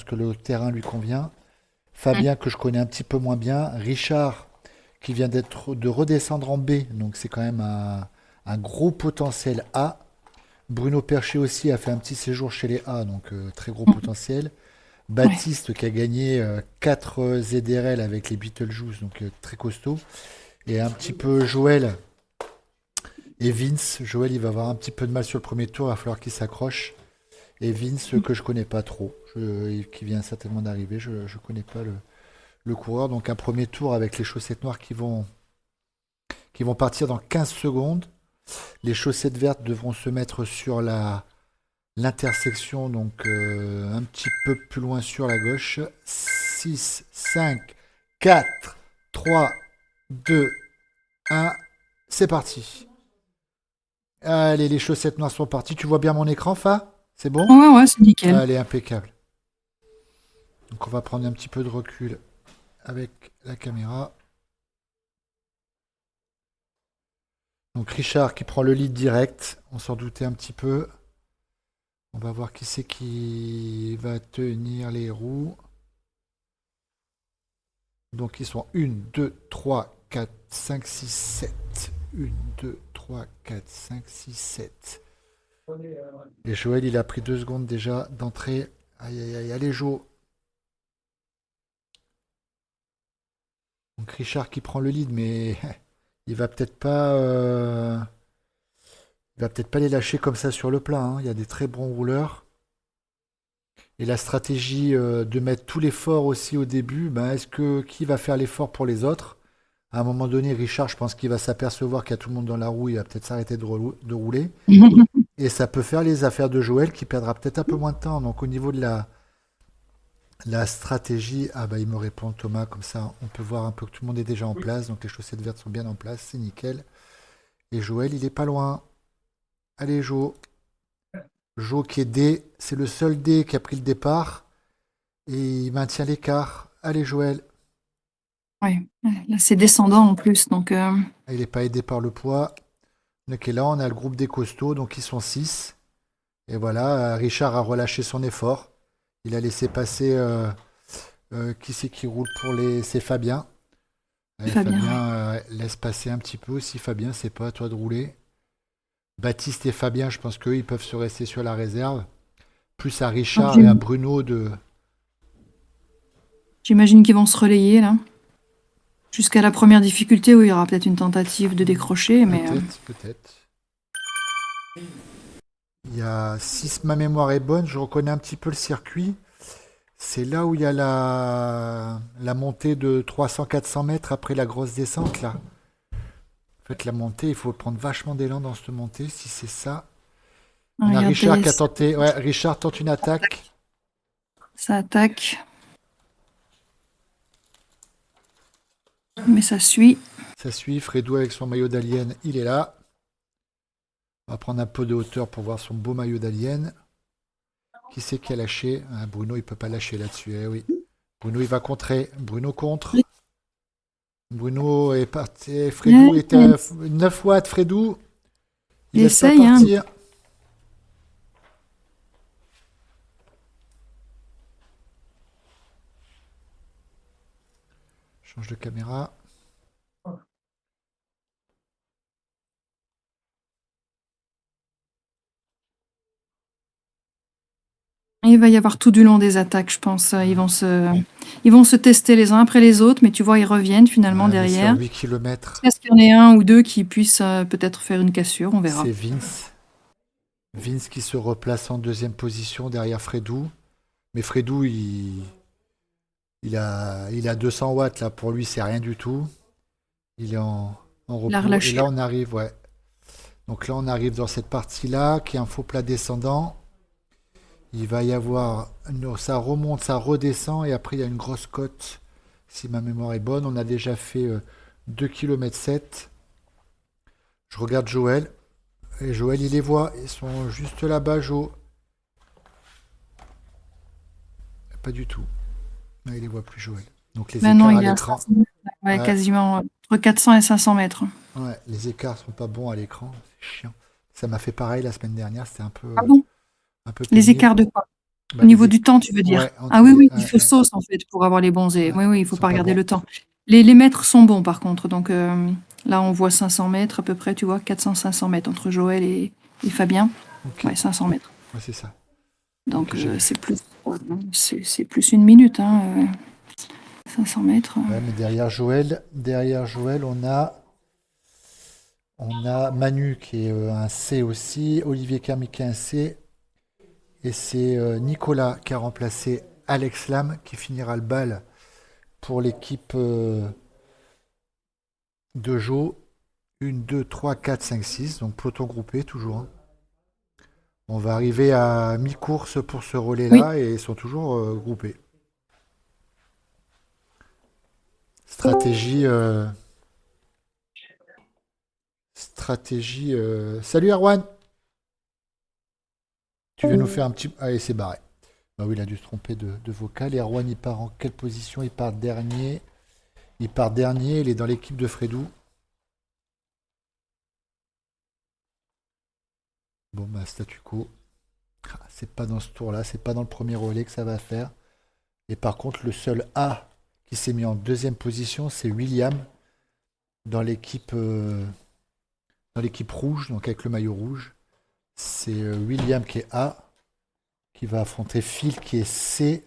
que le terrain lui convient. Mm. Fabien, que je connais un petit peu moins bien. Richard, qui vient de redescendre en B, donc c'est quand même un gros potentiel A. Bruno Percher aussi a fait un petit séjour chez les A, donc très gros Mm. potentiel. Ouais. Baptiste qui a gagné 4 ZRL avec les Beetlejuice, donc très costaud. Et un petit peu Joël et Vince. Joël, il va avoir un petit peu de mal sur le premier tour, il va falloir qu'il s'accroche. Et Vince, que je connais pas trop, qui vient certainement d'arriver, je ne connais pas le coureur. Donc un premier tour avec les chaussettes noires qui vont partir dans 15 secondes. Les chaussettes vertes devront se mettre sur l'intersection, donc un petit peu plus loin sur la gauche. 6, 5, 4, 3, 2, 1. C'est parti. Allez, les chaussettes noires sont parties. Tu vois bien mon écran, Fa? C'est bon? Ouais, ouais, c'est nickel. Allez, impeccable. Donc on va prendre un petit peu de recul avec la caméra. Donc Richard qui prend le lead direct. On s'en doutait un petit peu. On va voir qui c'est qui va tenir les roues. Donc ils sont 1, 2, 3, 4, 5, 6, 7. 1, 2, 3, 4, 5, 6, 7. Et Joël, il a pris 2 secondes déjà d'entrée. Aïe, aïe, aïe, allez, Jo. Donc Richard qui prend le lead, mais il va peut-être pas, il va peut-être pas les lâcher comme ça sur le plat, hein. Il y a des très bons rouleurs. Et la stratégie de mettre tout l'effort aussi au début, ben, est-ce que qui va faire l'effort pour les autres? À un moment donné, Richard, je pense qu'il va s'apercevoir qu'il y a tout le monde dans la roue, il va peut-être s'arrêter de rouler. Et ça peut faire les affaires de Joël qui perdra peut-être un peu moins de temps. Donc au niveau de la stratégie, ah bah il me répond Thomas, comme ça on peut voir un peu que tout le monde est déjà en place. Donc les chaussettes vertes sont bien en place, c'est nickel. Et Joël, il est pas loin. Allez Jo. Jo qui est D, c'est le seul D qui a pris le départ. Et il maintient l'écart. Allez Joël. Ouais. Là, c'est descendant en plus, donc Il n'est pas aidé par le poids. Ok, là on a le groupe des costauds, donc ils sont 6. Et voilà, Richard a relâché son effort. Il a laissé passer qui c'est qui roule pour les. C'est Fabien. c'est Allez, Fabien, ouais. Fabien, laisse passer un petit peu. Si Fabien, c'est pas à toi de rouler. Baptiste et Fabien, je pense qu'eux, ils peuvent se rester sur la réserve. Plus à Donc, Richard et à Bruno de. j'imagine qu'ils vont se relayer là, jusqu'à la première difficulté où il y aura peut-être une tentative de Hmm, décrocher, mais peut-être, peut-être. Il y a, si ma mémoire est bonne, je reconnais un petit peu le circuit. C'est là où il y a la montée de 300-400 mètres après la grosse descente, là. En fait, la montée, il faut prendre vachement d'élan dans cette montée, si c'est ça. On a Richard regardez, qui a tenté. Ouais, Richard tente une attaque. ça attaque, mais ça suit. Ça suit. Fredou avec son maillot d'alien, il est là. On va prendre un peu de hauteur pour voir son beau maillot d'alien. Qui c'est qui a lâché? Ah, Bruno, il peut pas lâcher là-dessus. Eh oui. Bruno, il va contrer. Bruno contre. Bruno est parti. Fredou est Ouais, à 9 watts. Fredou, il il laisse pas essaye, hein. partir. Change de caméra. Il va y avoir tout du long des attaques, je pense. Ils vont se tester les uns après les autres, mais tu vois, ils reviennent finalement Ouais, mais sur derrière. 8 kilomètres, Est-ce qu'il y en ait un ou deux qui puissent peut-être faire une cassure, on verra. c'est Vince. Vince qui se replace en deuxième position derrière Fredou. Mais Fredou, il a 200 watts là. Pour lui, c'est rien du tout. Il est en Il a repos. Et relâché. là, on arrive, ouais. Donc là, on arrive dans cette partie-là, qui est un faux plat descendant. Il va y avoir, ça remonte, ça redescend, et après, il y a une grosse côte, si ma mémoire est bonne. On a déjà fait 2 km 7. Je regarde Joël. Et Joël, il les voit. Ils sont juste là-bas, Jo. Pas du tout. Non, il les voit plus, Joël. Donc les Maintenant, écarts à il est à l'écran. 500 mètres, ouais, Ouais, quasiment entre 400 et 500 mètres. ouais, les écarts sont pas bons à l'écran. C'est chiant. Ça m'a fait pareil la semaine dernière. C'était un peu, Ah bon? un peu Les pénible. écarts de quoi? Au niveau du temps, tu veux dire? Ouais, Ah entre oui, les. oui, il Ouais, faut ouais, sauce en fait pour avoir les bons et ouais. oui, oui, il Ils faut sont pas pas regarder bons. le temps. Les mètres sont bons par contre, donc là on voit 500 mètres à peu près, tu vois, 400-500 mètres entre Joël et Fabien. Ok, Ouais, 500 mètres. ouais, c'est ça. Ok, Donc j'ai vu. c'est plus une minute, hein, 500 mètres. Ouais, mais derrière Joël, on a Manu qui est un C aussi, Olivier Kermy qui est un C, et c'est Nicolas qui a remplacé Alex Lam qui finira le bal pour l'équipe de Jo. 1, 2, 3, 4, 5, 6, donc peloton groupé toujours, hein. On va arriver à mi-course pour ce Oui, relais-là et ils sont toujours groupés. Stratégie. Stratégie. Salut Erwan! Tu veux nous faire un petit. Allez, c'est barré. Bah oui, il a dû se tromper de vocal. Et Erwan, il part en quelle position? Il part dernier. Il est dans l'équipe de Fredou. Bon, bah, statu quo. Ah, c'est pas dans ce tour-là, c'est pas dans le premier relais que ça va faire. Et par contre, le seul A qui s'est mis en deuxième position, c'est William dans l'équipe rouge, donc avec le maillot rouge. C'est William qui est A, qui va affronter Phil qui est C,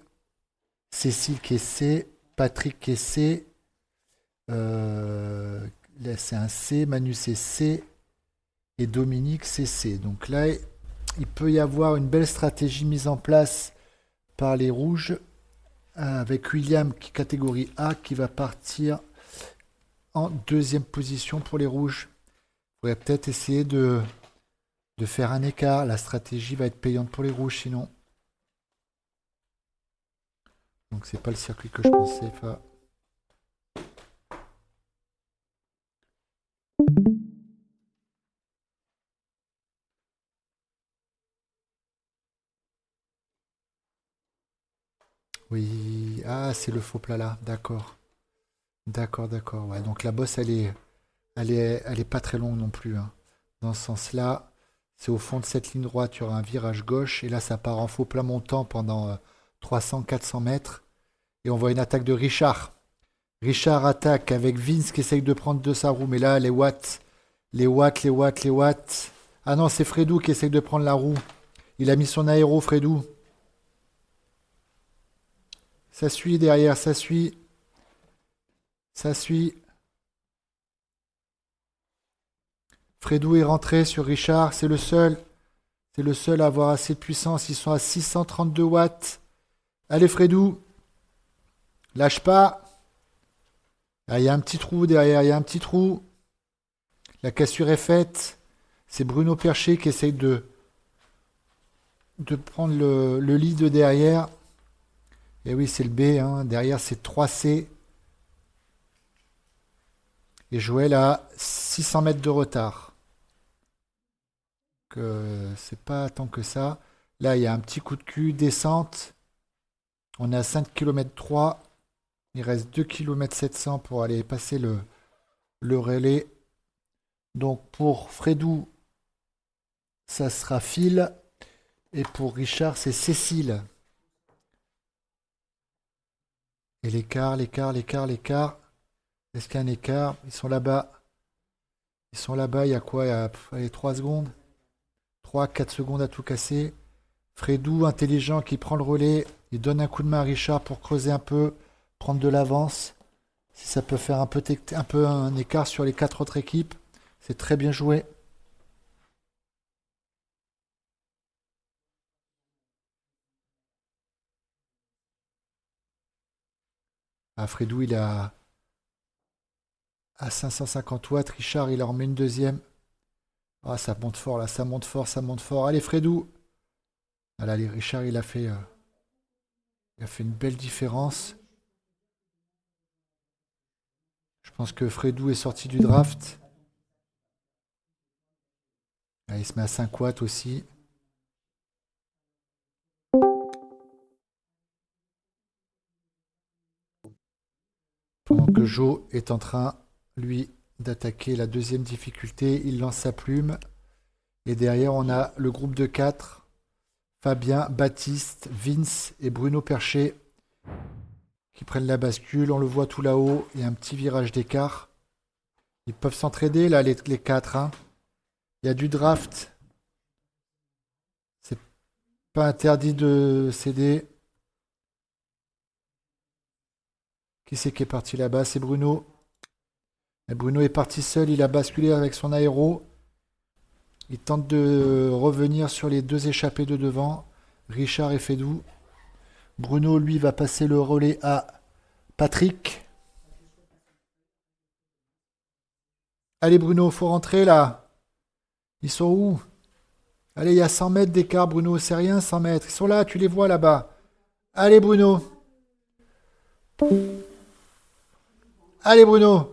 Cécile qui est C, Patrick qui est C, là c'est un C, Manu c'est C et Dominique c'est C. Donc là, il peut y avoir une belle stratégie mise en place par les rouges avec William qui catégorie A qui va partir en deuxième position pour les rouges. Il faudrait peut-être essayer de faire un écart. La stratégie va être payante pour les rouges sinon. Donc c'est pas le circuit que je pensais. Enfin, oui, ah c'est le faux plat là, d'accord. D'accord, d'accord. Ouais, donc la bosse elle est pas très longue non plus, hein. Dans ce sens-là, c'est au fond de cette ligne droite, il y aura un virage gauche et là ça part en faux plat montant pendant 300-400 mètres. Et on voit une attaque de Richard. Richard attaque avec Vince qui essaye de prendre de sa roue. Mais là, les watts, les watts, les watts, les watts. Ah non, c'est Fredou qui essaye de prendre la roue. Il a mis son aéro, Fredou. Ça suit derrière, ça suit. Ça suit. Fredou est rentré sur Richard. C'est le seul. C'est le seul à avoir assez de puissance. Ils sont à 632 watts. Allez, Fredou. Lâche pas. Ah, il y a un petit trou derrière. Il y a un petit trou. La cassure est faite. C'est Bruno Percher qui essaye de prendre le lead derrière. Et oui, c'est le B, hein. Derrière, c'est 3C. Et Joël a 600 mètres de retard. C'est pas tant que ça. Là, il y a un petit coup de cul, descente. On est à 5 km 3. Il reste 2 km 700 pour aller passer le relais. Donc pour Fredou, ça sera Phil. Et pour Richard, c'est Cécile. Et l'écart, l'écart, l'écart, l'écart. Est-ce qu'il y a un écart? Ils sont là-bas. Ils sont là-bas, il y a quoi? Il y a allez, 3 secondes. 3-4 secondes à tout casser. Fredou, intelligent, qui prend le relais. Il donne un coup de main à Richard pour creuser un peu, prendre de l'avance. Si ça peut faire un peu un écart sur les 4 autres équipes, c'est très bien joué. Ah, Fredou, il est à 550 watts. Richard, il en remet une deuxième. Ah, ça monte fort là, ça monte fort, ça monte fort. Allez, Fredou. Ah, là, allez, Richard, il a fait une belle différence. Je pense que Fredou est sorti du draft. Ah, il se met à 5 watts aussi. Pendant que Joe est en train, lui, d'attaquer la deuxième difficulté, il lance sa plume. Et derrière, on a le groupe de 4. Fabien, Baptiste, Vince et Bruno Percher qui prennent la bascule. On le voit tout là-haut. Il y a un petit virage d'écart. Ils peuvent s'entraider là, les quatre. Hein. Il y a du draft. C'est pas interdit de céder. Qui c'est qui est parti là-bas? C'est Bruno. Et Bruno est parti seul. Il a basculé avec son aéro. Il tente de revenir sur les deux échappés de devant. Richard et Fédou. Bruno, lui, va passer le relais à Patrick. Allez Bruno, faut rentrer là. Ils sont où? Allez, il y a 100 mètres d'écart Bruno, c'est rien 100 mètres. Ils sont là, tu les vois là-bas. Allez Bruno. Allez Bruno.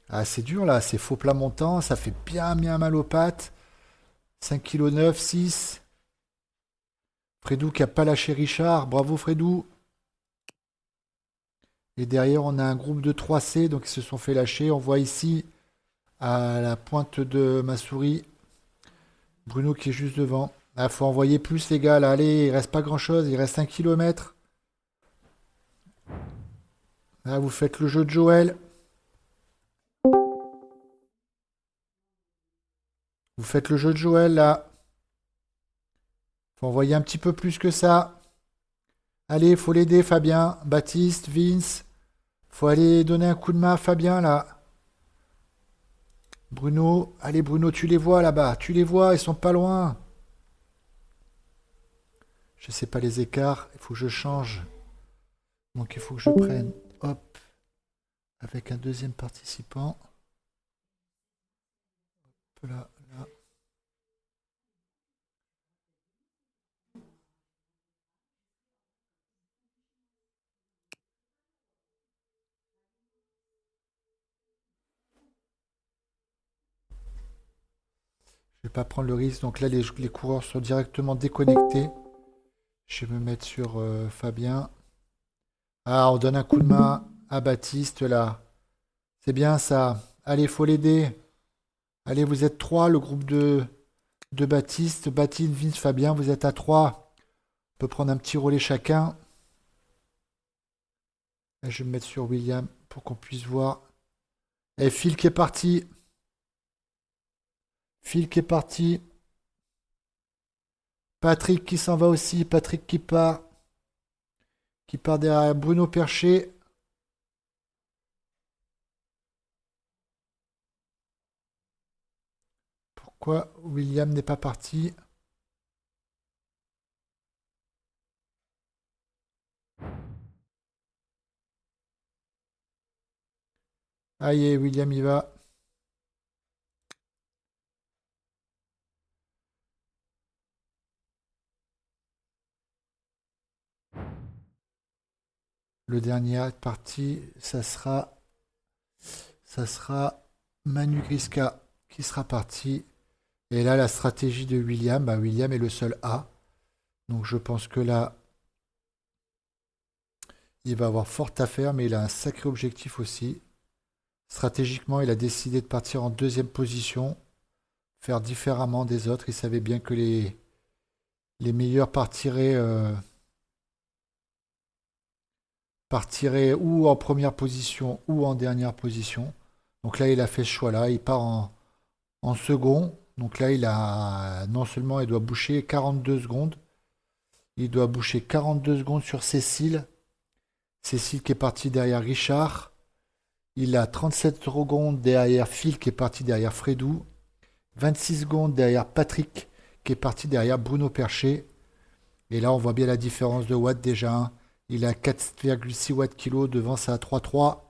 Ah, c'est dur là, c'est faux plat montant, ça fait bien bien mal aux pattes. 5,9 kg, 6. Fredou qui a pas lâché Richard, bravo Fredou. Et derrière, on a un groupe de 3C, donc ils se sont fait lâcher. On voit ici, à la pointe de ma souris, Bruno qui est juste devant. Il faut envoyer plus, les gars. Là, allez, il reste pas grand-chose. Il reste 1 km. Là, vous faites le jeu de Joël. Vous faites le jeu de Joël, là. Faut envoyer un petit peu plus que ça. Allez, faut l'aider, Fabien. Baptiste, Vince. Faut aller donner un coup de main à Fabien, là. Bruno. Allez, Bruno, tu les vois, là-bas. Tu les vois, ils sont pas loin. Je sais pas les écarts. Il faut que je change. Donc, il faut que je prenne. Hop. Avec un deuxième participant. Hop là, là. Je vais pas prendre le risque. Donc là, les coureurs sont directement déconnectés. Je vais me mettre sur Fabien. Ah, on donne un coup de main à Baptiste là. C'est bien ça. Allez, faut l'aider. Allez, vous êtes trois, le groupe de Baptiste. Baptiste, Vince, Fabien, vous êtes à trois. On peut prendre un petit relais chacun. Et je vais me mettre sur William pour qu'on puisse voir. Et Phil qui est parti. Phil qui est parti. Patrick qui s'en va aussi. Patrick qui part. Qui part derrière Bruno Percher. Pourquoi William n'est pas parti? Aïe, William y va. Le dernier parti, ça sera Manu Griska qui sera parti. Et là, la stratégie de William, bah, William est le seul A. Donc je pense que là, il va avoir fort à faire, mais il a un sacré objectif aussi. Stratégiquement, il a décidé de partir en deuxième position, faire différemment des autres. Il savait bien que les meilleurs partiraient ou en première position ou en dernière position. Donc là, il a fait ce choix-là. Il part en second. Donc là, non seulement il doit boucher 42 secondes, il doit boucher 42 secondes sur Cécile. Cécile qui est parti derrière Richard. Il a 37 secondes derrière Phil qui est parti derrière Fredou. 26 secondes derrière Patrick qui est parti derrière Bruno Percher. Et là, on voit bien la différence de watts déjà. Hein. Il a 4,6 watts kilo devant ça à 3,3.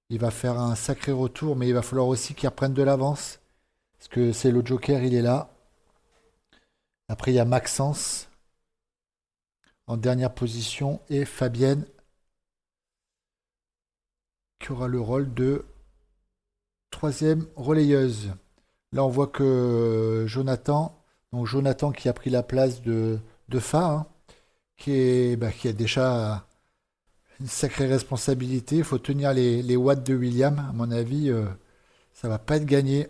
Il va faire un sacré retour, mais il va falloir aussi qu'il reprenne de l'avance. Parce que c'est le Joker, il est là. Après, il y a Maxence en dernière position et Fabienne qui aura le rôle de troisième relayeuse. Là, on voit que Jonathan qui a pris la place de Fa, hein, qui a déjà une sacrée responsabilité. Il faut tenir les watts de William. À mon avis, ça va pas être gagné.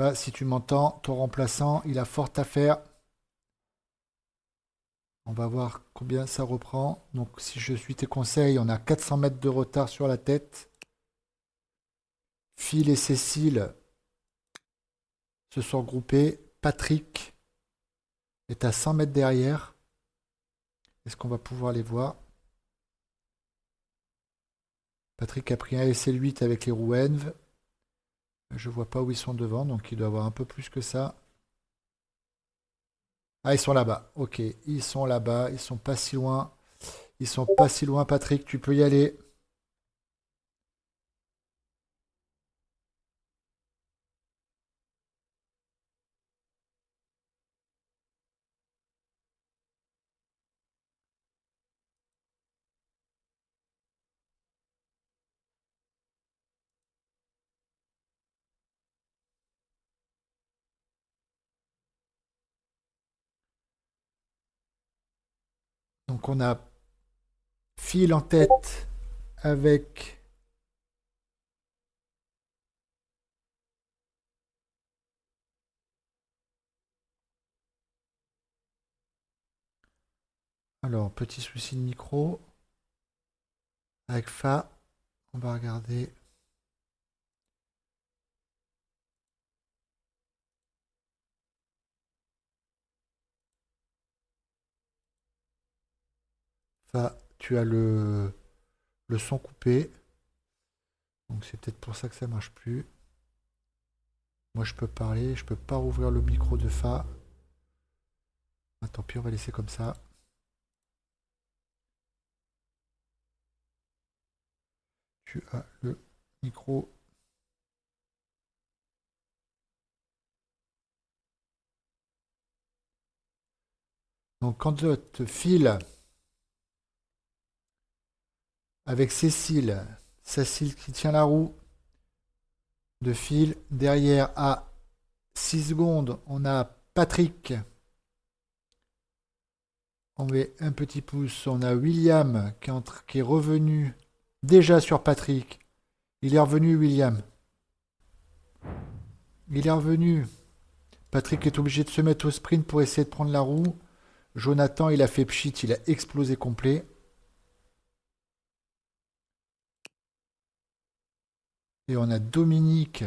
Bah, si tu m'entends, ton remplaçant, il a fort à faire. On va voir combien ça reprend. Donc, si je suis tes conseils, on a 400 mètres de retard sur la tête. Phil et Cécile se sont regroupés. Patrick est à 100 mètres derrière. Est-ce qu'on va pouvoir les voir? Patrick a pris un SL8 avec les roues Env. Je vois pas où ils sont devant, donc il doit avoir un peu plus que ça. Ah, ils sont là-bas. Ok, ils sont là-bas. Ils sont pas si loin. Ils sont pas si loin, Patrick. Tu peux y aller. Donc on a Phil en tête avec. Alors, petit souci de micro. Avec Fa. On va regarder. Fa, tu as le son coupé. Donc c'est peut-être pour ça que ça marche plus. Moi je peux parler, je peux pas rouvrir le micro de Fa. Ah, tant pis, on va laisser comme ça. Tu as le micro. Donc quand je te file avec Cécile qui tient la roue de fil. Derrière à 6 secondes, on a Patrick. On met un petit pouce. On a William qui est revenu déjà sur Patrick. Il est revenu, William. Il est revenu. Patrick est obligé de se mettre au sprint pour essayer de prendre la roue. Jonathan, il a fait pchit, il a explosé complet. Et on a Dominique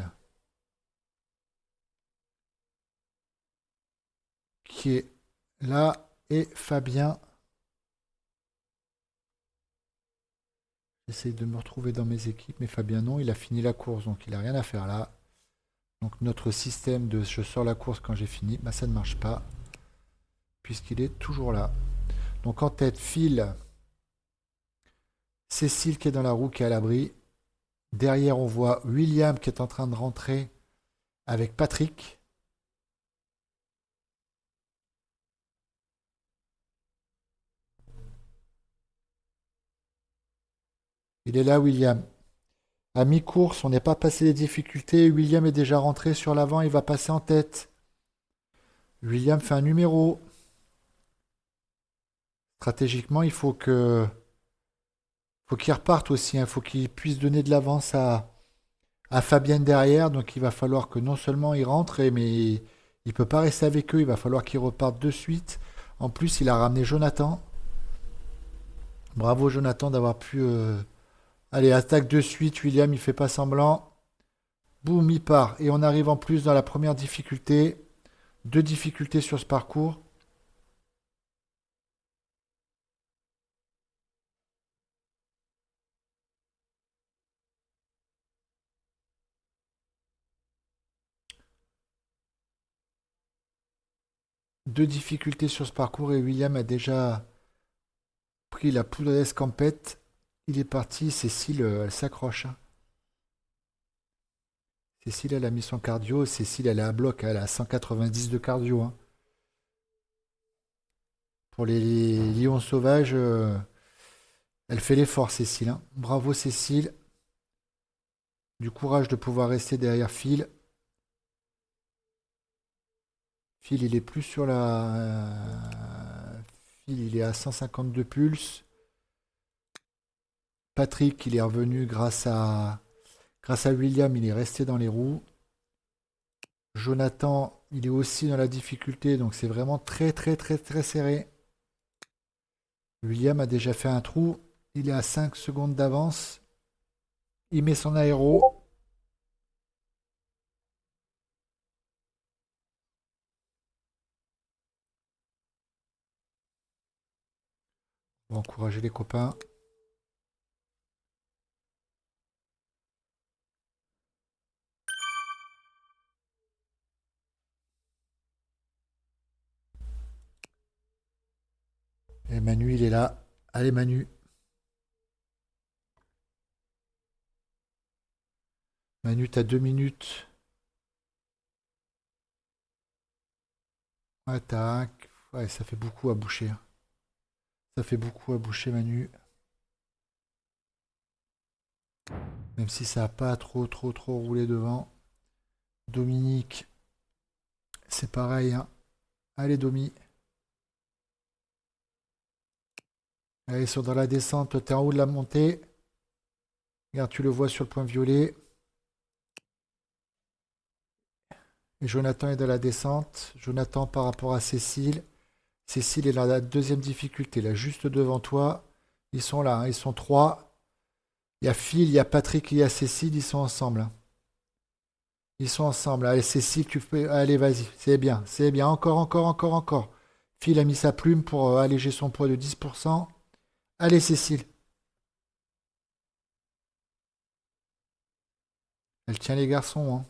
qui est là et Fabien. J'essaie de me retrouver dans mes équipes, mais Fabien non, il a fini la course, donc il n'a rien à faire là. Donc notre système de je sors la course quand j'ai fini, bah ça ne marche pas, puisqu'il est toujours là. Donc en tête, Phil, Cécile qui est dans la roue, qui est à l'abri. Derrière, on voit William qui est en train de rentrer avec Patrick. Il est là, William. À mi-course, on n'est pas passé les difficultés. William est déjà rentré sur l'avant, il va passer en tête. William fait un numéro. Stratégiquement, il faut qu'il reparte aussi. Il faut qu'il puisse donner de l'avance à Fabienne derrière. Donc il va falloir que non seulement il rentre, mais il ne peut pas rester avec eux. Il va falloir qu'il reparte de suite. En plus, il a ramené Jonathan. Bravo Jonathan d'avoir pu... Allez, attaque de suite. William, il fait pas semblant. Boum, il part. Et on arrive en plus dans la première difficulté. Deux difficultés sur ce parcours. Deux difficultés sur ce parcours et William a déjà pris la poudre d'escampette. Il est parti. Cécile, elle s'accroche, hein. Cécile, elle a mis son cardio. Cécile, elle est à bloc. Elle a 190 de cardio, hein. Pour les lions sauvages, elle fait l'effort, Cécile, hein. Bravo, Cécile. Du courage de pouvoir rester derrière Phil. Phil, il est plus sur la... Phil, il est à 152 pulses. Patrick, il est revenu grâce à William, il est resté dans les roues. Jonathan, il est aussi dans la difficulté, donc c'est vraiment très très très très serré. William a déjà fait un trou. Il est à 5 secondes d'avance. Il met son aéro. On va encourager les copains. Et Manu, il est là. Allez Manu. Manu, t'as 2 minutes. Attaque. Ouais, ça fait beaucoup à boucher. Ça fait beaucoup à boucher, Manu. Même si ça n'a pas trop, trop, trop roulé devant. Dominique, c'est pareil, hein. Allez, Domi. Allez, ils sont dans la descente. T'es en haut de la montée. Regarde, tu le vois sur le point violet. Et Jonathan est dans la descente. Jonathan par rapport à Cécile. Cécile est dans la deuxième difficulté, là, juste devant toi. Ils sont là, hein, ils sont trois. Il y a Phil, il y a Patrick et il y a Cécile, ils sont ensemble, hein. Ils sont ensemble. Allez, Cécile, tu peux. Allez, vas-y. C'est bien. C'est bien. Encore, encore, encore, encore. Phil a mis sa plume pour alléger son poids de 10%. Allez, Cécile. Elle tient les garçons, hein.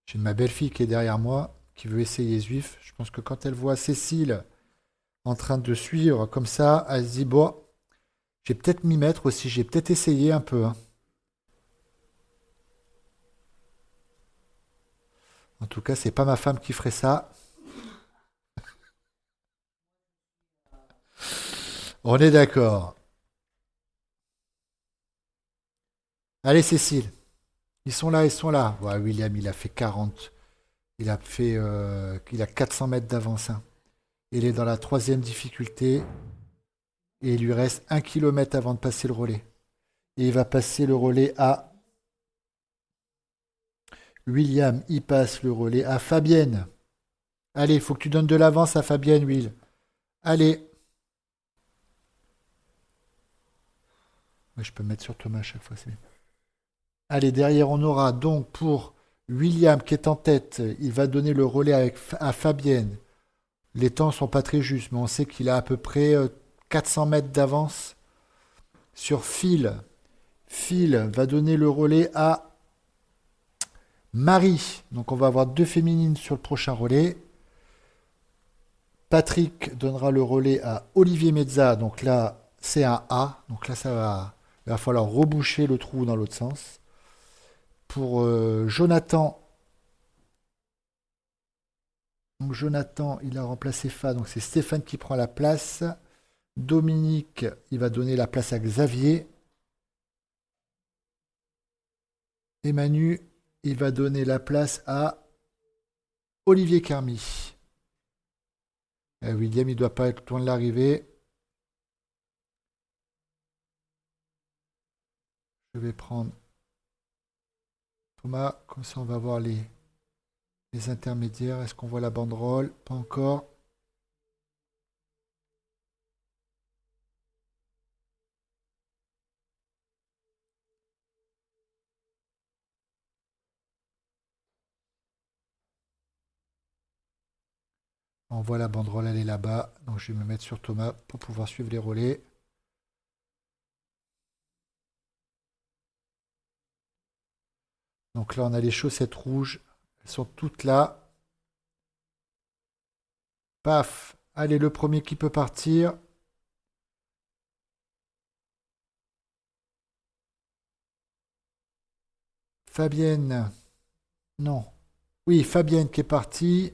J'ai ma belle-fille qui est derrière moi, qui veut essayer Zwift. Je pense que quand elle voit Cécile en train de suivre comme ça, elle se dit, bon, je vais peut-être m'y mettre aussi. J'ai peut-être essayé un peu, hein. En tout cas, c'est pas ma femme qui ferait ça. On est d'accord. Allez, Cécile. Ils sont là, ils sont là. Ouais, William, il a fait 40. Il a 400 mètres d'avance, hein. Il est dans la troisième difficulté. Et il lui reste 1 kilomètre avant de passer le relais. Et il va passer le relais à William. Il passe le relais à Fabienne. Allez, il faut que tu donnes de l'avance à Fabienne, Will. Allez. Ouais, je peux me mettre sur Thomas à chaque fois, c'est bien. Allez, derrière, on aura donc pour William qui est en tête. Il va donner le relais à Fabienne. Les temps sont pas très justes, mais on sait qu'il a à peu près 400 mètres d'avance sur Phil. Phil va donner le relais à Marie. Donc on va avoir deux féminines sur le prochain relais. Patrick donnera le relais à Olivier Mezza. Donc là, c'est un A. Donc là, il va falloir reboucher le trou dans l'autre sens. Pour Jonathan, donc Jonathan, il a remplacé Fa. Donc c'est Stéphane qui prend la place. Dominique, il va donner la place à Xavier. Et Manu, il va donner la place à Olivier Carmy. William, il ne doit pas être loin de l'arrivée. Je vais prendre Thomas, comme ça on va voir les intermédiaires. Est-ce qu'on voit la banderole? Pas encore. On voit la banderole, elle est là-bas. Donc je vais me mettre sur Thomas pour pouvoir suivre les relais. Donc là, on a les chaussettes rouges. Elles sont toutes là. Paf. Allez, le premier qui peut partir. Fabienne. Non. Oui, Fabienne qui est partie.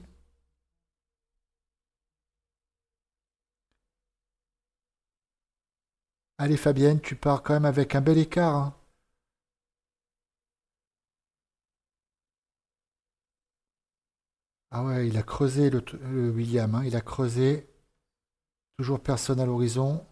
Allez, Fabienne, tu pars quand même avec un bel écart, hein. Ah ouais, il a creusé le William, hein. Il a creusé. Toujours personne à l'horizon.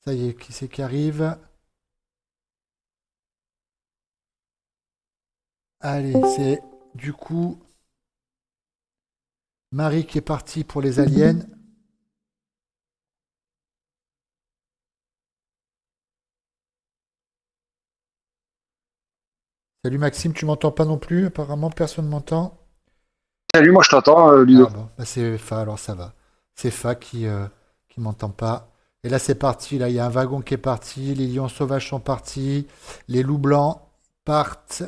Ça y est, qui c'est qui arrive? Allez, c'est du coup Marie qui est partie pour les aliens. Salut Maxime, tu m'entends pas non plus? Apparemment, personne m'entend. Salut, moi je t'entends, Ah Ludo. bon, bah c'est Fa, alors ça va. C'est Fa qui m'entend pas. Et là, c'est parti. Là, il y a un wagon qui est parti. Les lions sauvages sont partis. Les loups blancs partent.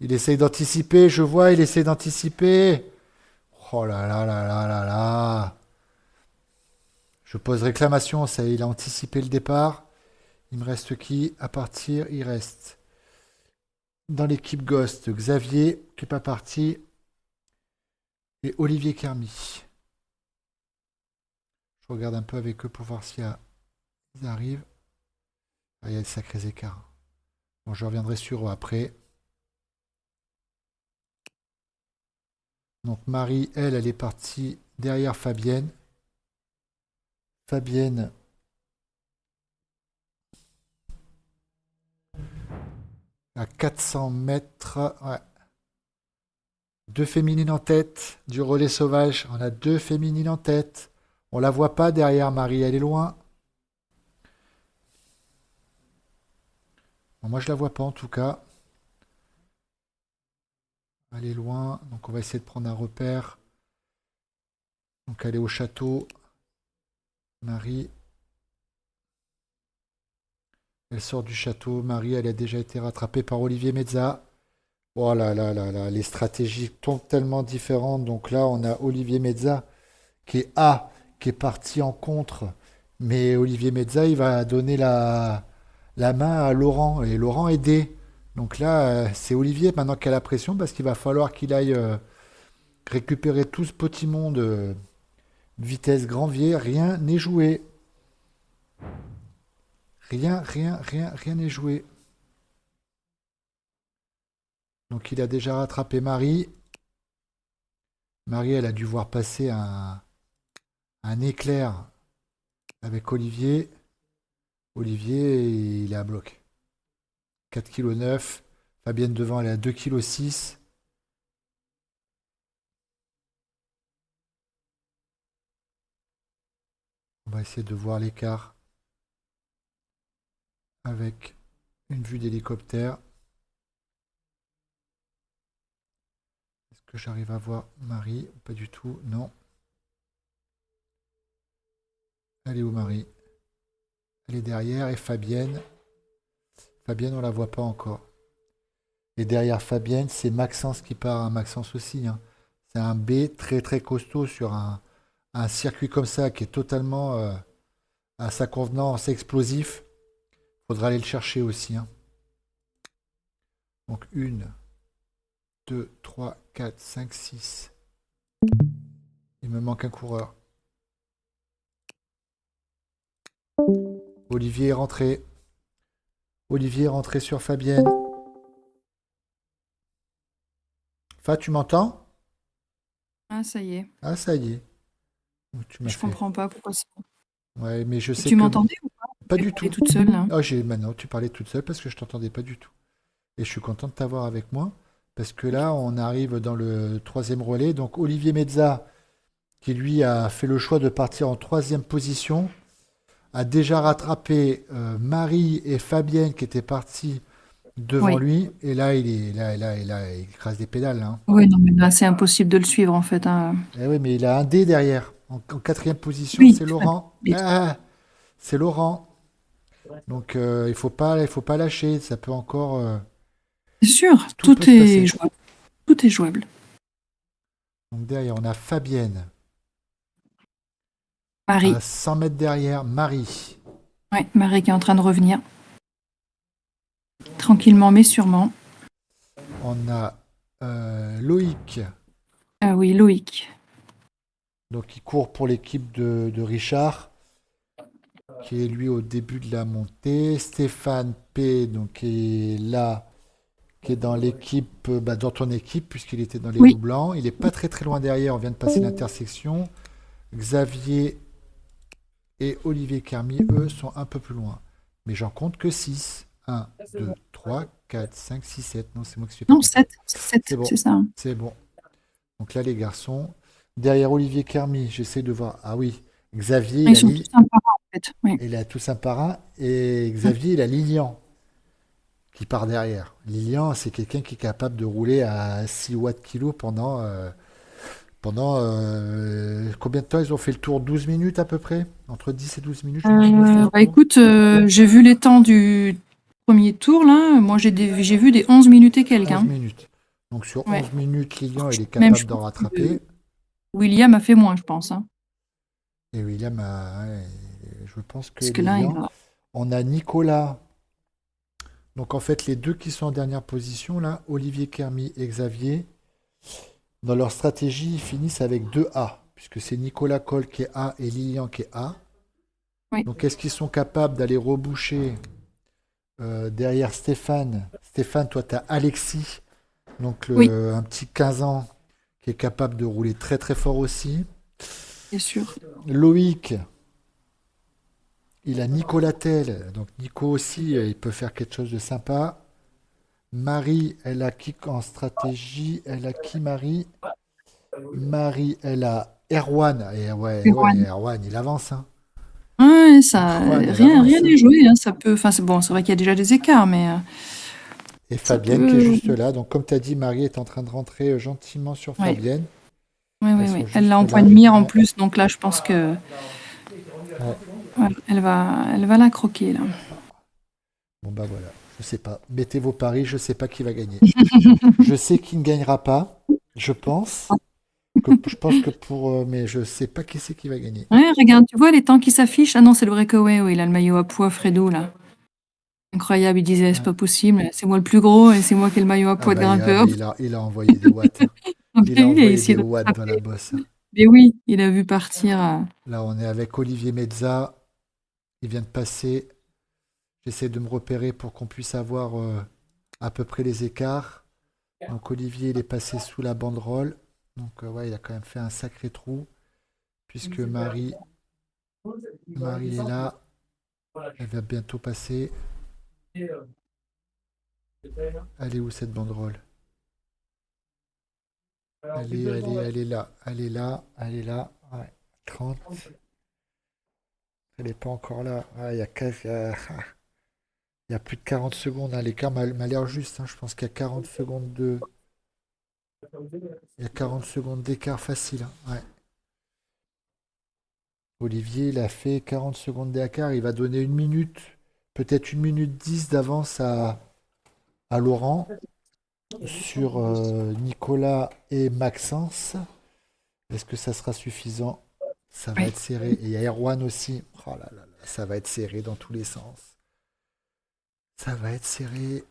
Il essaye d'anticiper. Je vois, il essaye d'anticiper. Oh là là là là là là. Je pose réclamation. Ça y est, il a anticipé le départ. Il me reste qui à partir? Il reste dans l'équipe Ghost Xavier qui n'est pas parti et Olivier Kermy. Je regarde un peu avec eux pour voir s'ils arrivent. Ah, il y a de sacrés écarts. Bon, je reviendrai sur eux après. Donc Marie, elle est partie derrière Fabienne. Fabienne à 400 mètres. Ouais. Deux féminines en tête du relais sauvage. On a deux féminines en tête. On la voit pas derrière Marie, elle est loin. Bon, moi je la vois pas en tout cas. Elle est loin. Donc on va essayer de prendre un repère. Donc elle est au château. Marie. Elle sort du château. Marie, elle a déjà été rattrapée par Olivier Mezza. Oh là là là là, les stratégies sont tellement différentes. Donc là, on a Olivier Mezza qui est A, qui est parti en contre. Mais Olivier Mezza, il va donner la main à Laurent. Et Laurent est D. Donc là, c'est Olivier maintenant qui a la pression parce qu'il va falloir qu'il aille récupérer tout ce petit monde. Vitesse Granvier, rien n'est joué. Rien n'est joué. Donc il a déjà rattrapé Marie. Marie, elle a dû voir passer un éclair avec Olivier. Olivier, il est à bloc. 4,9 kg. Fabienne devant, elle est à 2,6 kg. On va essayer de voir l'écart avec une vue d'hélicoptère. Est-ce que j'arrive à voir Marie? Pas du tout, non. Elle est où Marie? Elle est derrière et Fabienne. Fabienne, on la voit pas encore. Et derrière Fabienne, c'est Maxence qui part. Hein. Maxence aussi. Hein. C'est un B très très costaud sur un circuit comme ça qui est totalement à sa convenance explosif. Faudra aller le chercher aussi. Hein. Donc 1, 2, 3, 4, 5, 6. Il me manque un coureur. Olivier est rentré. Olivier est rentré sur Fabienne. Fa, tu m'entends? Ah, ça y est. Ah, ça y est. Tu m'as Je fait. comprends pas pourquoi c'est. Ouais, mais je Et sais tu que. m'entendais ou pas? Pas Je du parlais tout. toute seule là. Ah, maintenant, tu parlais toute seule parce que je t'entendais pas du tout. Et je suis content de t'avoir avec moi parce que là, on arrive dans le troisième relais. Donc, Olivier Mezza, qui lui a fait le choix de partir en troisième position, a déjà rattrapé Marie et Fabienne qui étaient partis devant Oui. lui. Et là, il écrase des pédales. Hein. Oui, non, mais là, c'est impossible de le suivre en fait. Hein. Eh oui, mais il a un D derrière. En quatrième position, Oui, c'est Laurent. Ah, c'est Laurent. Donc, il faut pas lâcher. Ça peut encore. c'est sûr, Tout peut tout se est passer. jouable. Tout est jouable. Donc derrière, on a Fabienne. À Marie. 100 mètres derrière, Marie. Ouais, Marie qui est en train de revenir. Tranquillement mais sûrement. On a Loïc, Ah oui, Loïc. donc qui court pour l'équipe de Richard, qui est lui au début de la montée. Stéphane P, donc qui est là, qui est dans l'équipe, dans ton équipe, puisqu'il était dans les loups Oui. blancs. Il n'est pas très très loin derrière, on vient de passer l'intersection. Xavier et Olivier Kermy, eux, sont un peu plus loin. Mais j'en compte que 6. 1, 2, 3, 4, 5, 6, 7. Non, c'est moi qui ne suis pas Non, compté. 7, C'est bon, c'est ça. c'est bon. Donc là, les garçons. Derrière Olivier Kermy, j'essaie de voir. Ah oui, Xavier, Ils sont tous sympas, en fait. Oui. il a tout un parrain. Et Xavier, il a Lilian qui part derrière. Lilian, c'est quelqu'un qui est capable de rouler à 6 watts kilo pendant combien de temps ils ont fait le tour? 12 minutes à peu près? Entre 10 et 12 minutes, je pense qu'ils ont fait le tour. Écoute, j'ai vu les temps du premier tour, là. Moi, j'ai vu des 11 minutes et quelques. 11 Hein. minutes. Donc sur Ouais. 11 minutes, Lilian, il est Même, capable je d'en pense rattraper. que William a fait moins, je pense. Hein. Et William ouais, je pense que Parce que là, il Lilian. va. On a Nicolas. Donc en fait, les deux qui sont en dernière position, là, Olivier Kermy et Xavier, dans leur stratégie, ils finissent avec 2 A, puisque c'est Nicolas Cole qui est A et Lilian qui est A. Oui. Donc est-ce qu'ils sont capables d'aller reboucher derrière Stéphane? Stéphane, toi, tu as Alexis, donc Oui. un petit 15 ans qui est capable de rouler très très fort aussi. Bien sûr. Loïc, il a Nicolas Tell, donc Nico aussi, il peut faire quelque chose de sympa. Marie, elle a qui en stratégie? Elle a qui, Marie? Marie, elle a Erwan. Et ouais, Erwan, il avance. Hein. Ouais, ça, Erwan, il rien avance. n'est joué. Hein. Ça peut. Enfin, c'est bon. C'est vrai qu'il y a déjà des écarts, mais Et ça Fabienne qui est peut. juste là. Donc, comme tu as dit, Marie est en train de rentrer gentiment sur Ouais. Fabienne. Oui, Elles oui, sont oui. Elle l'a juste en là. point de mire en Ouais, plus, donc là, je pense que ouais. ouais, elle va la croquer là. Bon, bah voilà. Je sais pas. Mettez vos paris. Je sais pas qui va gagner. Je sais qui ne gagnera pas. Je pense. Je pense que pour. Mais je sais pas qui c'est qui va gagner. Ouais, regarde, tu vois les temps qui s'affichent. Ah non, c'est le breakaway, oui, il a le maillot à poids, Fredo là. Incroyable, il disait, c'est Ouais. pas possible, c'est moi le plus gros et c'est moi qui ai le maillot à Ah poids de bah, grimpeur. mais il a envoyé des watts. Hein. Il a Il a envoyé des essayé de watts dans la rattraper. bosse. Mais oui, il a vu partir. Là, on est avec Olivier Mezza. Il vient de passer. J'essaie de me repérer pour qu'on puisse avoir à peu près les écarts. Donc Olivier, il est passé sous la banderole. Donc ouais, il a quand même fait un sacré trou. Puisque Marie est là. Elle va bientôt passer. Elle est où cette banderole? Elle est là. Elle est là. Elle est là. Ouais. 30. Elle n'est pas encore là. Ah, il y a plus de 40 secondes. Hein. L'écart m'a l'air juste. Hein. Je pense qu'il y a 40 secondes de. Il y a 40 secondes d'écart facile. Hein. Ouais. Olivier, il a fait 40 secondes d'écart. Il va donner une minute, peut-être 1 minute 10 d'avance à Laurent sur Nicolas et Maxence. Est-ce que ça sera suffisant? Ça va Oui. être serré. Et il y a Erwan aussi. Oh là là là, ça va être serré dans tous les sens. Ça va être serré.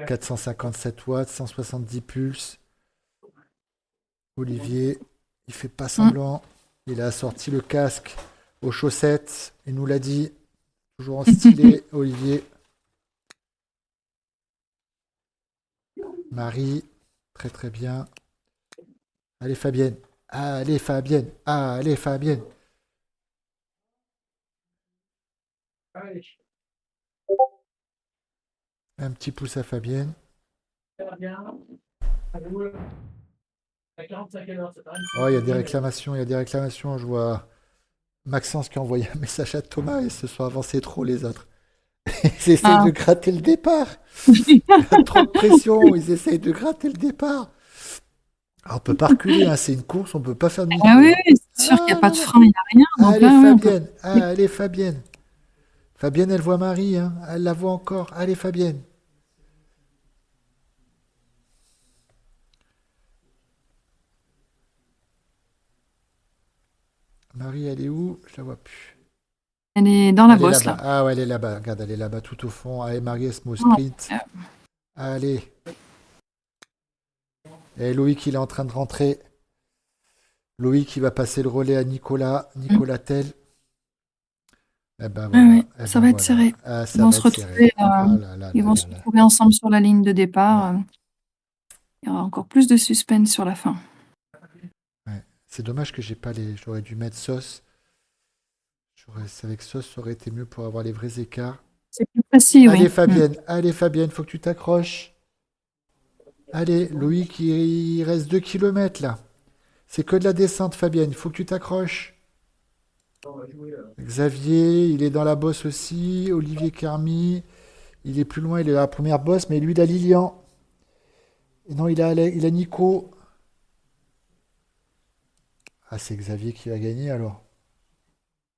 457 watts, 170 pulses. Olivier, il fait pas semblant. Il a sorti le casque aux chaussettes. Il nous l'a dit. Toujours en stylé, Olivier. Marie, très très bien. Allez Fabienne. Allez Fabienne. Allez Fabienne. Un petit pouce à Fabienne. Oh, il y a des réclamations, il y a des réclamations. Je vois Maxence qui a envoyé un message à Thomas et se sont avancés trop les autres. Ils essayent Ah. de gratter le départ. Il y a trop de pression. Ils essayent de gratter le départ. Alors, on peut pas reculer, hein. C'est une course, on peut pas faire demi-tour. Ah oui, Hein. c'est sûr qu'il n'y a Ah, pas non, de non. frein, il n'y a rien. Donc Allez là, ouais, on peut. Fabienne. Allez Fabienne. Fabienne, elle voit Marie. Hein. Elle la voit encore. Allez Fabienne. Marie, elle est où? Je la vois plus. Elle est dans la Elle est bosse là-bas. là. Ah ouais, elle est là-bas. Regarde, elle est là-bas tout au fond. Allez, Marie, elle se met au Ah, sprint. Allez. Et Loïc, il est en train de rentrer. Loïc, il va passer le relais à Nicolas. Nicolas Tell. Eh ben ouais, voilà. ouais, Eh ça ben va être voilà. serré. Ah, Ils ça vont va se être serré. retrouver, Ah là là ils là vont là se là. retrouver ensemble sur la ligne de départ. Ouais. Il y aura encore plus de suspense sur la fin. Ouais. C'est dommage que j'ai pas les. J'aurais dû mettre sauce. Avec sauce, ça aurait été mieux pour avoir les vrais écarts. C'est plus précis, oui. Allez Fabienne, faut que tu t'accroches. Allez, Loïc, il reste 2 kilomètres là. C'est que de la descente, Fabienne, il faut que tu t'accroches. Xavier, il est dans la bosse aussi. Olivier Carmy, il est plus loin, il est à la première bosse, mais lui, il a Lilian. Et non, il a Nico. Ah, c'est Xavier qui va gagner alors.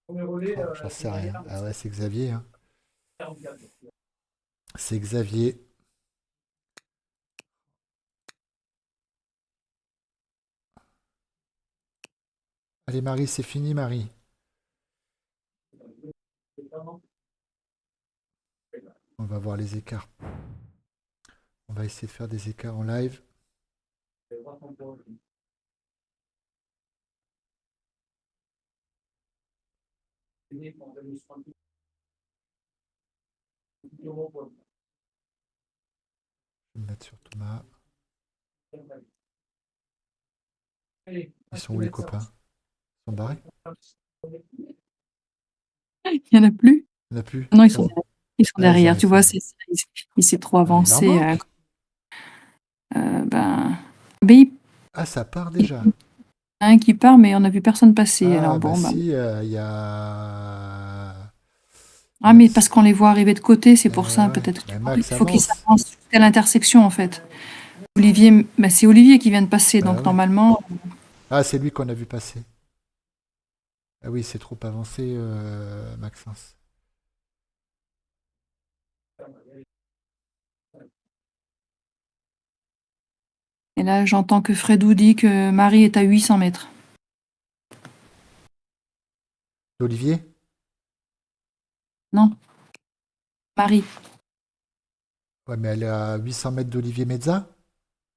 Oh, j'en sais rien. Ah ouais, c'est Xavier. Hein. C'est Xavier. Allez, Marie, c'est fini, Marie. On va voir les écarts. On va essayer de faire des écarts en live. Je vais me mettre sur Thomas. Ils sont où les copains? Ils sont barrés? Il n'y en a plus? Il n'y en a plus? Non, ils sont derrière. Tu sont- vois, il s'est trop avancé. Il en manque Ben, Ah, ça part déjà. y en a un qui part, mais on n'a vu personne passer. Ah, Alors bah bon, si, il y a... Ah, mais parce qu'on les voit arriver de côté, c'est pour ça, ouais. peut-être. Mais Max Il faut qu'ils avance. s'avancent jusqu'à l'intersection, en fait. Olivier, bah, c'est Olivier qui vient de passer, Bah donc ouais. normalement, Ah, c'est lui qu'on a vu passer. Ah oui, c'est trop avancé, Maxence. et là, j'entends que Fredou dit que Marie est à 800 mètres. Olivier? Non, Marie. Ouais, mais elle est à 800 mètres d'Olivier Mezza?